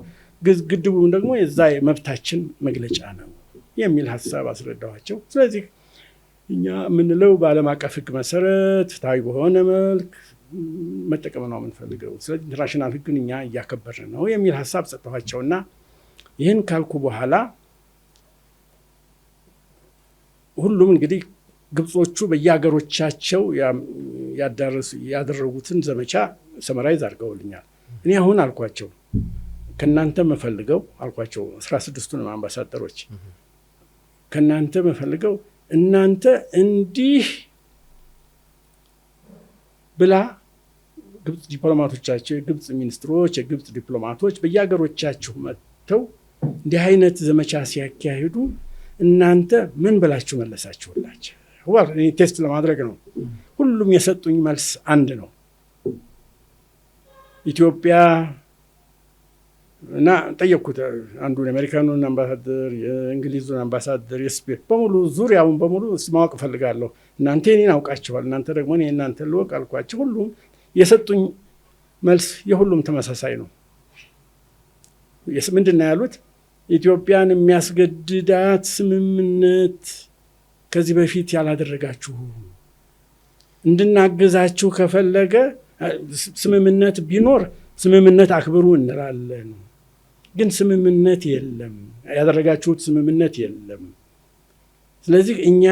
ግድቡም ደግሞ የዛ መብታችን መግለጫ ነው የሚል ሀሳብ አስረዳኋቸው። ስለዚህ እኛ የምንለው በዓለም አቀፍ ሕግ መሰረት ፍትሐዊ በሆነ መልክ መጠቀም ነው የምንፈልገው። ስለዚህ ኢንተርናሽናል ሕግን እኛ እያከበርን ነው የሚል ሀሳብ ሰጠኋቸውና ይህን ካልኩ በኋላ ሁሉም እንግዲህ ግብጾቹ በየሀገሮቻቸው ያደረጉትን ዘመቻ ሰመራይዝ አድርገውልኛል። እኔ አሁን አልኳቸው ከእናንተ መፈልገው አልኳቸው 16ቱንም አምባሳደሮች ከእናንተ መፈልገው እናንተ እንዲህ ብላ ግብጽ ዲፕሎማቶቻቸው፣ የግብጽ ሚኒስትሮች፣ የግብጽ ዲፕሎማቶች በየሀገሮቻችሁ መጥተው እንዲህ አይነት ዘመቻ ሲያካሂዱ እናንተ ምን ብላችሁ መለሳችሁላቸው? እኔ ቴስት ለማድረግ ነው። ሁሉም የሰጡኝ መልስ አንድ ነው። ኢትዮጵያ እና ጠየቅኩት አንዱን የአሜሪካኑን አምባሳደር፣ የእንግሊዙን አምባሳደር፣ የስፔን በሙሉ ዙሪያውን በሙሉ ማወቅ እፈልጋለሁ። እናንተ እኔን አውቃችኋል፣ እናንተ ደግሞ እኔ እናንተ ልወቅ አልኳቸው። ሁሉም የሰጡኝ መልስ የሁሉም ተመሳሳይ ነው። ምንድን ነው ያሉት? ኢትዮጵያን የሚያስገድዳት ስምምነት ከዚህ በፊት ያላደረጋችሁ እንድናግዛችሁ ከፈለገ ስምምነት ቢኖር ስምምነት አክብሩ እንላለን። ግን ስምምነት የለም፣ ያደረጋችሁት ስምምነት የለም። ስለዚህ እኛ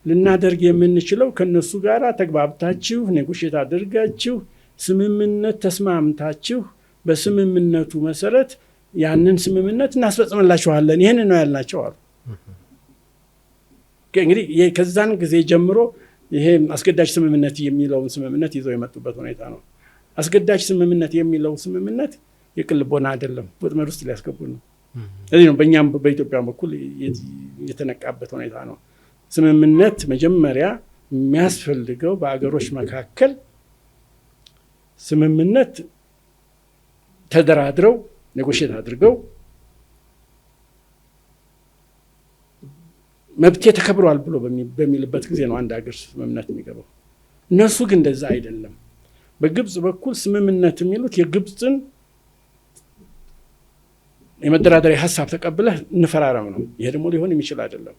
ልናደርግ የምንችለው ከነሱ ጋር ተግባብታችሁ ኔጎሽየት አድርጋችሁ ስምምነት ተስማምታችሁ በስምምነቱ መሰረት ያንን ስምምነት እናስፈጽምላችኋለን። ይህን ነው ያልናቸው አሉ። እንግዲህ ከዛን ጊዜ ጀምሮ ይሄ አስገዳጅ ስምምነት የሚለውን ስምምነት ይዘው የመጡበት ሁኔታ ነው። አስገዳጅ ስምምነት የሚለው ስምምነት የቅልቦና አይደለም፣ ወጥመድ ውስጥ ሊያስገቡ ነው። ስለዚህ ነው በእኛም በኢትዮጵያ በኩል የተነቃበት ሁኔታ ነው። ስምምነት መጀመሪያ የሚያስፈልገው በአገሮች መካከል ስምምነት ተደራድረው ኔጎሽየት አድርገው መብቴ ተከብሯል ብሎ በሚልበት ጊዜ ነው አንድ ሀገር ስምምነት የሚገባው። እነሱ ግን እንደዛ አይደለም። በግብጽ በኩል ስምምነት የሚሉት የግብጽን የመደራደሪያ ሀሳብ ተቀብለህ እንፈራረም ነው። ይሄ ደግሞ ሊሆን የሚችል አይደለም።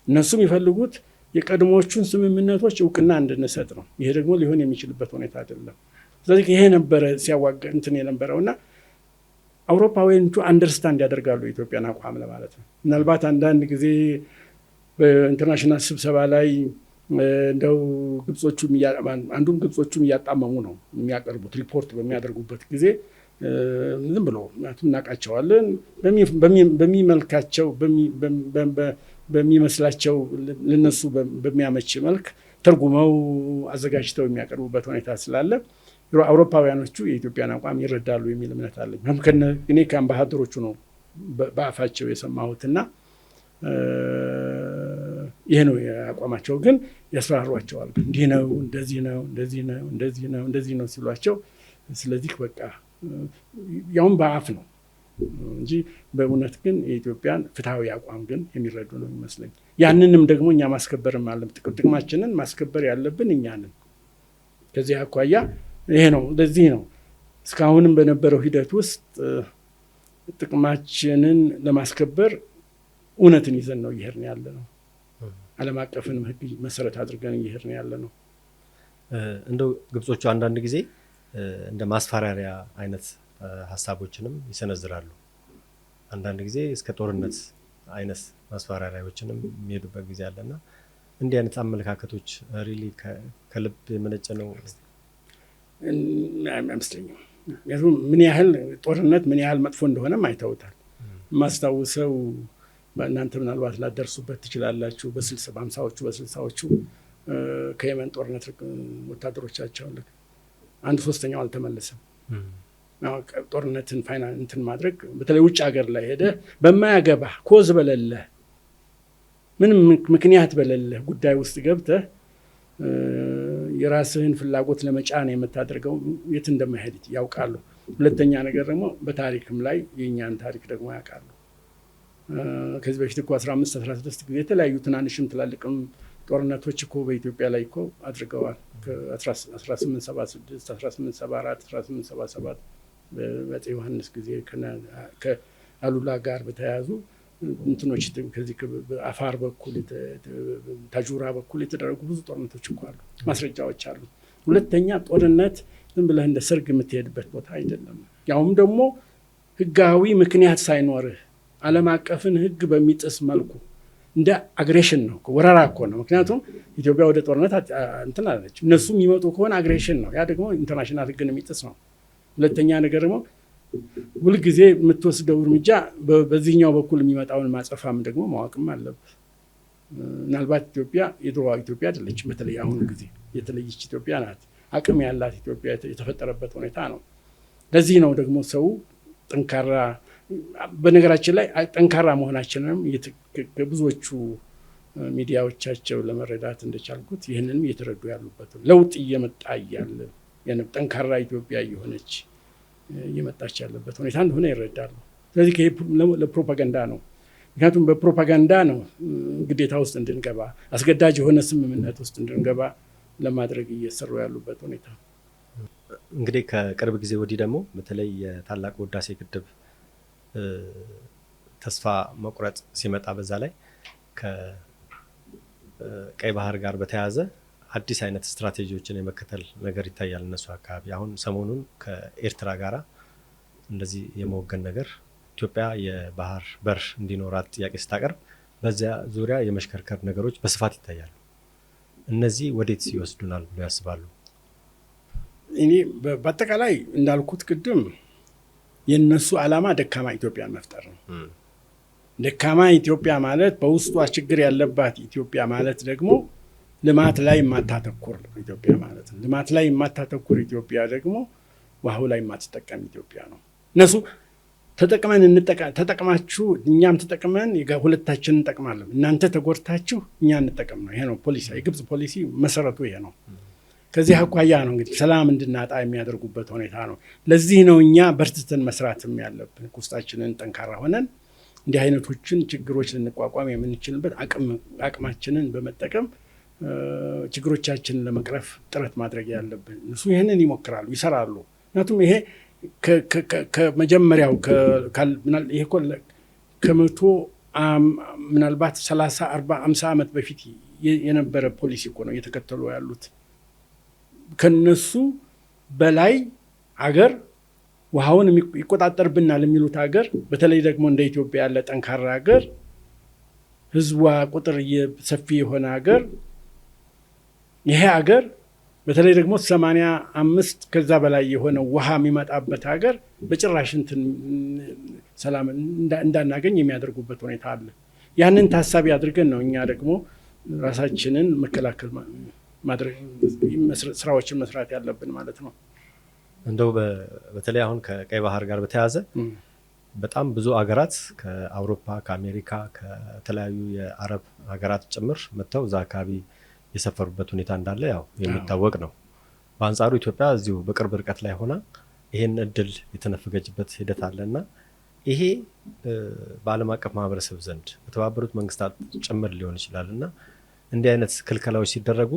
እነሱ የሚፈልጉት የቀድሞቹን ስምምነቶች እውቅና እንድንሰጥ ነው። ይሄ ደግሞ ሊሆን የሚችልበት ሁኔታ አይደለም። ስለዚህ ይሄ ነበረ ሲያዋጋ እንትን የነበረውና አውሮፓውያኖቹ አንደርስታንድ ያደርጋሉ የኢትዮጵያን አቋም ለማለት ነው። ምናልባት አንዳንድ ጊዜ በኢንተርናሽናል ስብሰባ ላይ እንደው ግብጾቹም እያጣመሙ ነው የሚያቀርቡት ሪፖርት በሚያደርጉበት ጊዜ ዝም ብሎ ምክንያቱም እናውቃቸዋለን በሚመልካቸው በሚመስላቸው ለነሱ በሚያመች መልክ ተርጉመው አዘጋጅተው የሚያቀርቡበት ሁኔታ ስላለ አውሮፓውያኖቹ የኢትዮጵያን አቋም ይረዳሉ የሚል እምነት አለኝ። እኔ ከአምባሳደሮቹ ነው በአፋቸው የሰማሁትና ይሄ ነው የአቋማቸው። ግን ያስፈራሯቸዋል። እንዲህ ነው፣ እንደዚህ ነው፣ እንደዚህ ነው፣ እንደዚህ ነው፣ እንደዚህ ነው ሲሏቸው ስለዚህ በቃ ያውም በአፍ ነው እንጂ በእውነት ግን የኢትዮጵያን ፍትሐዊ አቋም ግን የሚረዱ ነው የሚመስለኝ። ያንንም ደግሞ እኛ ማስከበርም አለብን። ጥቅማችንን ማስከበር ያለብን እኛ ነን። ከዚህ አኳያ ይሄ ነው ለዚህ ነው እስካሁንም በነበረው ሂደት ውስጥ ጥቅማችንን ለማስከበር እውነትን ይዘን ነው እየሄድን ያለ ነው። ዓለም አቀፍንም ሕግ መሰረት አድርገን እየሄድን ያለ ነው። እንደው ግብጾቹ አንዳንድ ጊዜ እንደ ማስፈራሪያ አይነት ሀሳቦችንም ይሰነዝራሉ። አንዳንድ ጊዜ እስከ ጦርነት አይነት ማስፈራሪያዎችንም የሚሄዱበት ጊዜ አለና እንዲህ አይነት አመለካከቶች ሪሊ ከልብ የመነጨ ነው አይመስለኝም። ምክንያቱም ምን ያህል ጦርነት ምን ያህል መጥፎ እንደሆነም አይተውታል። ማስታውሰው እናንተ ምናልባት ላደርሱበት ትችላላችሁ። በ50ዎቹ በ60ዎቹ ከየመን ጦርነት ወታደሮቻቸው 1/3 አልተመለሰም። ጦርነትን እንትን ማድረግ በተለይ ውጭ ሀገር ላይ ሄደ በማያገባ ኮዝ በሌለ ምንም ምክንያት በሌለ ጉዳይ ውስጥ ገብተህ የራስህን ፍላጎት ለመጫን የምታደርገው የት እንደማይሄድ ያውቃሉ። ሁለተኛ ነገር ደግሞ በታሪክም ላይ የእኛን ታሪክ ደግሞ ያውቃሉ። ከዚህ በፊት እኮ 15-16 ጊዜ የተለያዩ ትናንሽም ትላልቅም ጦርነቶች እኮ በኢትዮጵያ ላይ እኮ አድርገዋል። ከ1876 1874 1877 በአፄ ዮሐንስ ጊዜ ከአሉላ ጋር በተያያዙ እንትኖች ከዚህ በአፋር በኩል ታጁራ በኩል የተደረጉ ብዙ ጦርነቶች እኮ አሉ፣ ማስረጃዎች አሉ። ሁለተኛ ጦርነት ዝም ብለህ እንደ ሰርግ የምትሄድበት ቦታ አይደለም። ያውም ደግሞ ህጋዊ ምክንያት ሳይኖርህ ዓለም አቀፍን ህግ በሚጥስ መልኩ እንደ አግሬሽን ነው፣ ወረራ እኮ ነው። ምክንያቱም ኢትዮጵያ ወደ ጦርነት እንትን አለች። እነሱ የሚመጡ ከሆነ አግሬሽን ነው። ያ ደግሞ ኢንተርናሽናል ህግን የሚጥስ ነው። ሁለተኛ ነገር ደግሞ ሁልጊዜ የምትወስደው እርምጃ በዚህኛው በኩል የሚመጣውን ማጸፋም ደግሞ ማወቅም አለብህ። ምናልባት ኢትዮጵያ የድሮዋ ኢትዮጵያ አይደለችም። በተለይ አሁኑ ጊዜ የተለየች ኢትዮጵያ ናት። አቅም ያላት ኢትዮጵያ የተፈጠረበት ሁኔታ ነው። ለዚህ ነው ደግሞ ሰው ጠንካራ በነገራችን ላይ ጠንካራ መሆናችንም ብዙዎቹ ሚዲያዎቻቸው ለመረዳት እንደቻልኩት ይህንንም እየተረዱ ያሉበት ለውጥ እየመጣ እያለ ጠንካራ ኢትዮጵያ እየሆነች እየመጣች ያለበት ሁኔታ እንደሆነ ይረዳሉ። ስለዚህ ለፕሮፓጋንዳ ነው። ምክንያቱም በፕሮፓጋንዳ ነው ግዴታ ውስጥ እንድንገባ አስገዳጅ የሆነ ስምምነት ውስጥ እንድንገባ ለማድረግ እየሰሩ ያሉበት ሁኔታ። እንግዲህ ከቅርብ ጊዜ ወዲህ ደግሞ በተለይ የታላቁ ህዳሴ ግድብ ተስፋ መቁረጥ ሲመጣ በዛ ላይ ከቀይ ባህር ጋር በተያያዘ አዲስ አይነት ስትራቴጂዎችን የመከተል ነገር ይታያል እነሱ አካባቢ። አሁን ሰሞኑን ከኤርትራ ጋራ እንደዚህ የመወገን ነገር ኢትዮጵያ የባህር በር እንዲኖራት ጥያቄ ስታቀርብ በዚያ ዙሪያ የመሽከርከር ነገሮች በስፋት ይታያሉ። እነዚህ ወዴት ይወስዱናል ብሎ ያስባሉ? እኔ በአጠቃላይ እንዳልኩት ቅድም የነሱ ዓላማ ደካማ ኢትዮጵያን መፍጠር ነው። ደካማ ኢትዮጵያ ማለት በውስጧ ችግር ያለባት ኢትዮጵያ ማለት ደግሞ ልማት ላይ የማታተኩር ኢትዮጵያ ማለት ነው። ልማት ላይ የማታተኩር ኢትዮጵያ ደግሞ ውሃው ላይ የማትጠቀም ኢትዮጵያ ነው። እነሱ ተጠቅማችሁ እኛም ተጠቅመን ሁለታችን እንጠቅማለን፣ እናንተ ተጎድታችሁ እኛ እንጠቀም ነው። ይሄ ነው ፖሊሲ። የግብጽ ፖሊሲ መሰረቱ ይሄ ነው። ከዚህ አኳያ ነው እንግዲህ ሰላም እንድናጣ የሚያደርጉበት ሁኔታ ነው። ለዚህ ነው እኛ በርትተን መስራትም ያለብን ውስጣችንን ጠንካራ ሆነን እንዲህ አይነቶችን ችግሮች ልንቋቋም የምንችልበት አቅማችንን በመጠቀም ችግሮቻችንን ለመቅረፍ ጥረት ማድረግ ያለብን። እነሱ ይህንን ይሞክራሉ፣ ይሰራሉ። ምክንያቱም ይሄ ከመጀመሪያው ይሄ ከመቶ ምናልባት 30 40 50 ዓመት በፊት የነበረ ፖሊሲ እኮ ነው እየተከተሉ ያሉት። ከነሱ በላይ አገር ውሃውን ይቆጣጠርብናል የሚሉት አገር፣ በተለይ ደግሞ እንደ ኢትዮጵያ ያለ ጠንካራ አገር፣ ህዝቧ ቁጥር ሰፊ የሆነ አገር፣ ይሄ አገር በተለይ ደግሞ 85 ከዛ በላይ የሆነ ውሃ የሚመጣበት ሀገር በጭራሽ ሰላም እንዳናገኝ የሚያደርጉበት ሁኔታ አለ። ያንን ታሳቢ አድርገን ነው እኛ ደግሞ ራሳችንን መከላከል ማድረግ ስራዎችን መስራት ያለብን ማለት ነው። እንደው በተለይ አሁን ከቀይ ባህር ጋር በተያያዘ በጣም ብዙ አገራት ከአውሮፓ፣ ከአሜሪካ፣ ከተለያዩ የአረብ ሀገራት ጭምር መጥተው እዛ አካባቢ የሰፈሩበት ሁኔታ እንዳለ ያው የሚታወቅ ነው። በአንጻሩ ኢትዮጵያ እዚሁ በቅርብ ርቀት ላይ ሆና ይሄን እድል የተነፈገችበት ሂደት አለና ይሄ በዓለም አቀፍ ማህበረሰብ ዘንድ በተባበሩት መንግስታት ጭምር ሊሆን ይችላል እና እንዲህ አይነት ክልከላዎች ሲደረጉ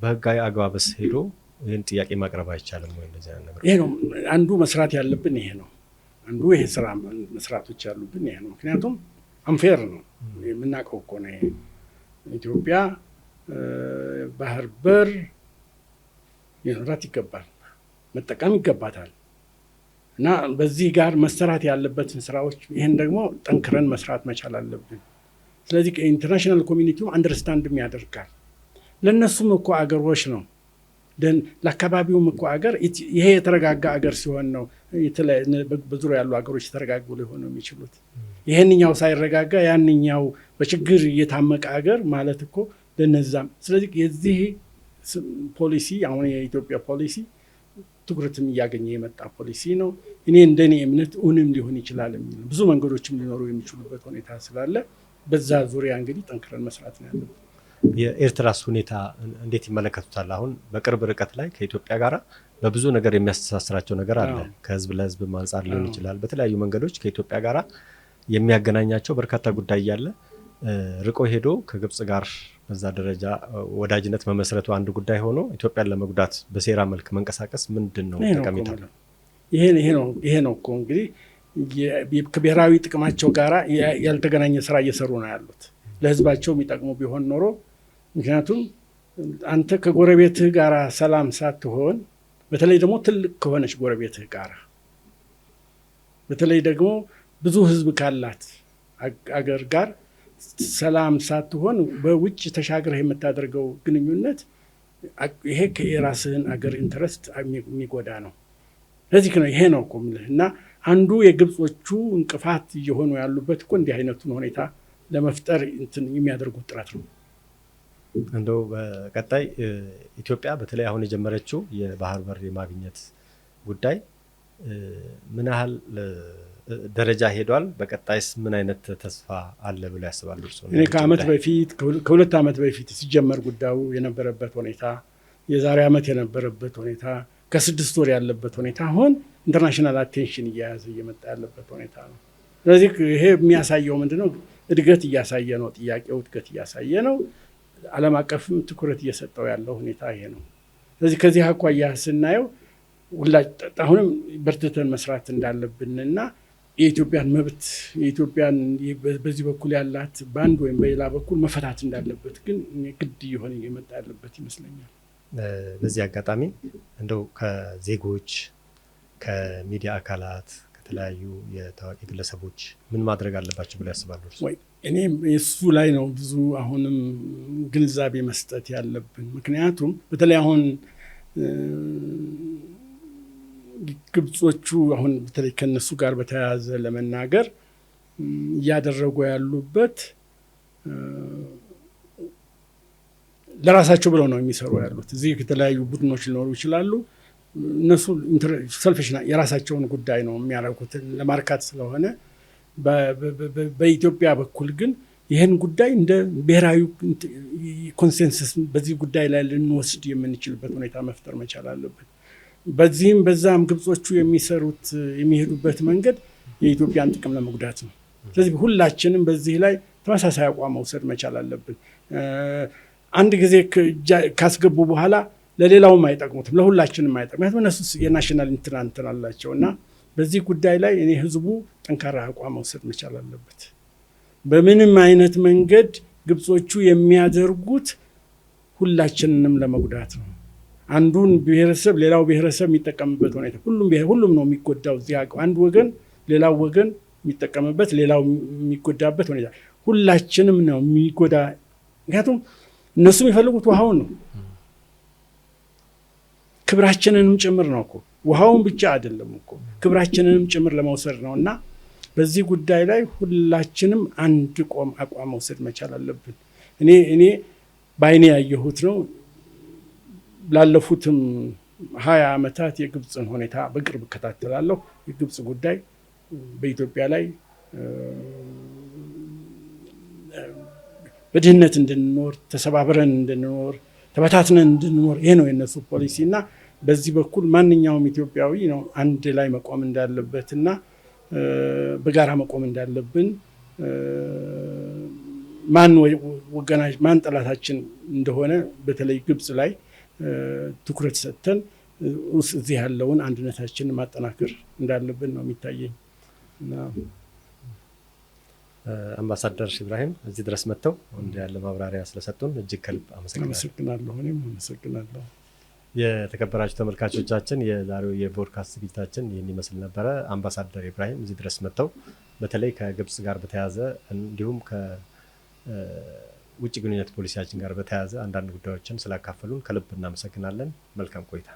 በህጋዊ አግባብስ ሄዶ ይህን ጥያቄ ማቅረብ አይቻልም ወይ? እንደዚህ አይነት ነገር ይሄ ነው አንዱ መስራት ያለብን። ይሄ ነው አንዱ ይሄ ስራ መስራቶች ያሉብን ይሄ ነው። ምክንያቱም አንፌር ነው የምናውቀው እኮ ነው። ኢትዮጵያ ባህር በር ሊኖራት ይገባል፣ መጠቀም ይገባታል። እና በዚህ ጋር መሰራት ያለበትን ስራዎች ይህን ደግሞ ጠንክረን መስራት መቻል አለብን። ስለዚህ ኢንተርናሽናል ኮሚኒቲው አንደርስታንድም ያደርጋል። ለእነሱም እኮ አገሮች ነው ለአካባቢውም እኮ አገር ይሄ የተረጋጋ አገር ሲሆን ነው በዙሪያ ያሉ አገሮች የተረጋጉ ሊሆኑ የሚችሉት። ይሄንኛው ሳይረጋጋ ያንኛው በችግር እየታመቀ አገር ማለት እኮ ለነዛም። ስለዚህ የዚህ ፖሊሲ አሁን የኢትዮጵያ ፖሊሲ ትኩረትም እያገኘ የመጣ ፖሊሲ ነው። እኔ እንደኔ እምነት እውንም ሊሆን ይችላል የሚል ብዙ መንገዶችም ሊኖሩ የሚችሉበት ሁኔታ ስላለ በዛ ዙሪያ እንግዲህ ጠንክረን መስራት ነው ያለብን። የኤርትራስ ሁኔታ እንዴት ይመለከቱታል? አሁን በቅርብ ርቀት ላይ ከኢትዮጵያ ጋር በብዙ ነገር የሚያስተሳስራቸው ነገር አለ። ከህዝብ ለህዝብ አንጻር ሊሆን ይችላል። በተለያዩ መንገዶች ከኢትዮጵያ ጋር የሚያገናኛቸው በርካታ ጉዳይ ያለ ርቆ ሄዶ ከግብጽ ጋር በዛ ደረጃ ወዳጅነት መመስረቱ አንድ ጉዳይ ሆኖ ኢትዮጵያን ለመጉዳት በሴራ መልክ መንቀሳቀስ ምንድን ነው ጠቀሜታ? ይሄ ነው እኮ እንግዲህ ከብሔራዊ ጥቅማቸው ጋር ያልተገናኘ ስራ እየሰሩ ነው ያሉት። ለህዝባቸው የሚጠቅሙ ቢሆን ኖሮ ምክንያቱም አንተ ከጎረቤትህ ጋር ሰላም ሳትሆን፣ በተለይ ደግሞ ትልቅ ከሆነች ጎረቤትህ ጋር፣ በተለይ ደግሞ ብዙ ህዝብ ካላት አገር ጋር ሰላም ሳትሆን በውጭ ተሻግረህ የምታደርገው ግንኙነት ይሄ የራስህን አገር ኢንተረስት የሚጎዳ ነው። ስለዚህ ነው ይሄ ነው እኮ የምልህ። እና አንዱ የግብጾቹ እንቅፋት እየሆኑ ያሉበት እኮ እንዲህ አይነቱን ሁኔታ ለመፍጠር የሚያደርጉት ጥረት ነው። እንደው በቀጣይ ኢትዮጵያ በተለይ አሁን የጀመረችው የባህር በር የማግኘት ጉዳይ ምን ያህል ደረጃ ሄዷል? በቀጣይስ ምን አይነት ተስፋ አለ ብሎ ያስባሉ እርስዎ? እኔ ከሁለት ዓመት በፊት ሲጀመር ጉዳዩ የነበረበት ሁኔታ፣ የዛሬ ዓመት የነበረበት ሁኔታ፣ ከ6 ወር ያለበት ሁኔታ አሁን ኢንተርናሽናል አቴንሽን እየያዘ እየመጣ ያለበት ሁኔታ ነው። ስለዚህ ይሄ የሚያሳየው ምንድነው? እድገት እያሳየ ነው። ጥያቄው እድገት እያሳየ ነው። ዓለም አቀፍም ትኩረት እየሰጠው ያለው ሁኔታ ይሄ ነው። ስለዚህ ከዚህ አኳያ ስናየው አሁንም በርትተን መስራት እንዳለብንና የኢትዮጵያን መብት የኢትዮጵያን በዚህ በኩል ያላት በአንድ ወይም በሌላ በኩል መፈታት እንዳለበት ግን ግድ እየሆነ እየመጣ ያለበት ይመስለኛል። በዚህ አጋጣሚ እንደው ከዜጎች ከሚዲያ አካላት ከተለያዩ የታዋቂ ግለሰቦች ምን ማድረግ አለባቸው ብለው ያስባሉ? እኔም እሱ ላይ ነው ብዙ አሁንም ግንዛቤ መስጠት ያለብን። ምክንያቱም በተለይ አሁን ግብጾቹ አሁን በተለይ ከነሱ ጋር በተያያዘ ለመናገር እያደረጉ ያሉበት ለራሳቸው ብለው ነው የሚሰሩ ያሉት። እዚህ ከተለያዩ ቡድኖች ሊኖሩ ይችላሉ። እነሱ ሰልፊሽ የራሳቸውን ጉዳይ ነው የሚያደርጉት ለማርካት ስለሆነ፣ በኢትዮጵያ በኩል ግን ይህን ጉዳይ እንደ ብሔራዊ ኮንሴንሰስ በዚህ ጉዳይ ላይ ልንወስድ የምንችልበት ሁኔታ መፍጠር መቻል አለብን። በዚህም በዛም ግብጾቹ የሚሄዱበት መንገድ የኢትዮጵያን ጥቅም ለመጉዳት ነው። ስለዚህ ሁላችንም በዚህ ላይ ተመሳሳይ አቋም መውሰድ መቻል አለብን። አንድ ጊዜ ካስገቡ በኋላ ለሌላውም አይጠቅሙትም፣ ለሁላችንም አይጠቅም። ምክንያቱም እነሱ የናሽናል እንትን አላቸው እና በዚህ ጉዳይ ላይ እኔ ህዝቡ ጠንካራ አቋም መውሰድ መቻል አለበት። በምንም አይነት መንገድ ግብጾቹ የሚያደርጉት ሁላችንንም ለመጉዳት ነው። አንዱን ብሔረሰብ ሌላው ብሔረሰብ የሚጠቀምበት ሁኔታ ሁሉም ነው የሚጎዳው። እዚህ አንድ ወገን ሌላው ወገን የሚጠቀምበት ሌላው የሚጎዳበት ሁኔታ ሁላችንም ነው የሚጎዳ። ምክንያቱም እነሱ የሚፈልጉት ውሃውን ነው፣ ክብራችንንም ጭምር ነው እኮ። ውሃውን ብቻ አይደለም እኮ ክብራችንንም ጭምር ለመውሰድ ነው እና በዚህ ጉዳይ ላይ ሁላችንም አንድ አቋም መውሰድ መቻል አለብን። እኔ በአይኔ ያየሁት ነው። ላለፉትም 20 ዓመታት የግብፅን ሁኔታ በቅርብ እከታተላለሁ። የግብፅ ጉዳይ በኢትዮጵያ ላይ በድህነት እንድንኖር፣ ተሰባብረን እንድንኖር፣ ተበታትነን እንድንኖር ይሄ ነው የነሱ ፖሊሲ እና በዚህ በኩል ማንኛውም ኢትዮጵያዊ ነው አንድ ላይ መቆም እንዳለበትና በጋራ መቆም እንዳለብን ማን ጠላታችን እንደሆነ በተለይ ግብፅ ላይ ትኩረት ሰጥተን እዚህ ያለውን አንድነታችንን ማጠናከር እንዳለብን ነው የሚታየኝ። አምባሳደር ኢብራሂም እዚህ ድረስ መጥተው እንዲህ ያለ ማብራሪያ ስለሰጡን እጅግ ከልብ አመሰግናለሁ። እኔም አመሰግናለሁ። የተከበራችሁ ተመልካቾቻችን የዛሬው የፖድካስት ዝግጅታችን ይህን ይመስል ነበረ። አምባሳደር ኢብራሂም እዚህ ድረስ መጥተው በተለይ ከግብፅ ጋር በተያያዘ እንዲሁም ከውጭ ግንኙነት ፖሊሲያችን ጋር በተያያዘ አንዳንድ ጉዳዮችን ስላካፈሉን ከልብ እናመሰግናለን። መልካም ቆይታ።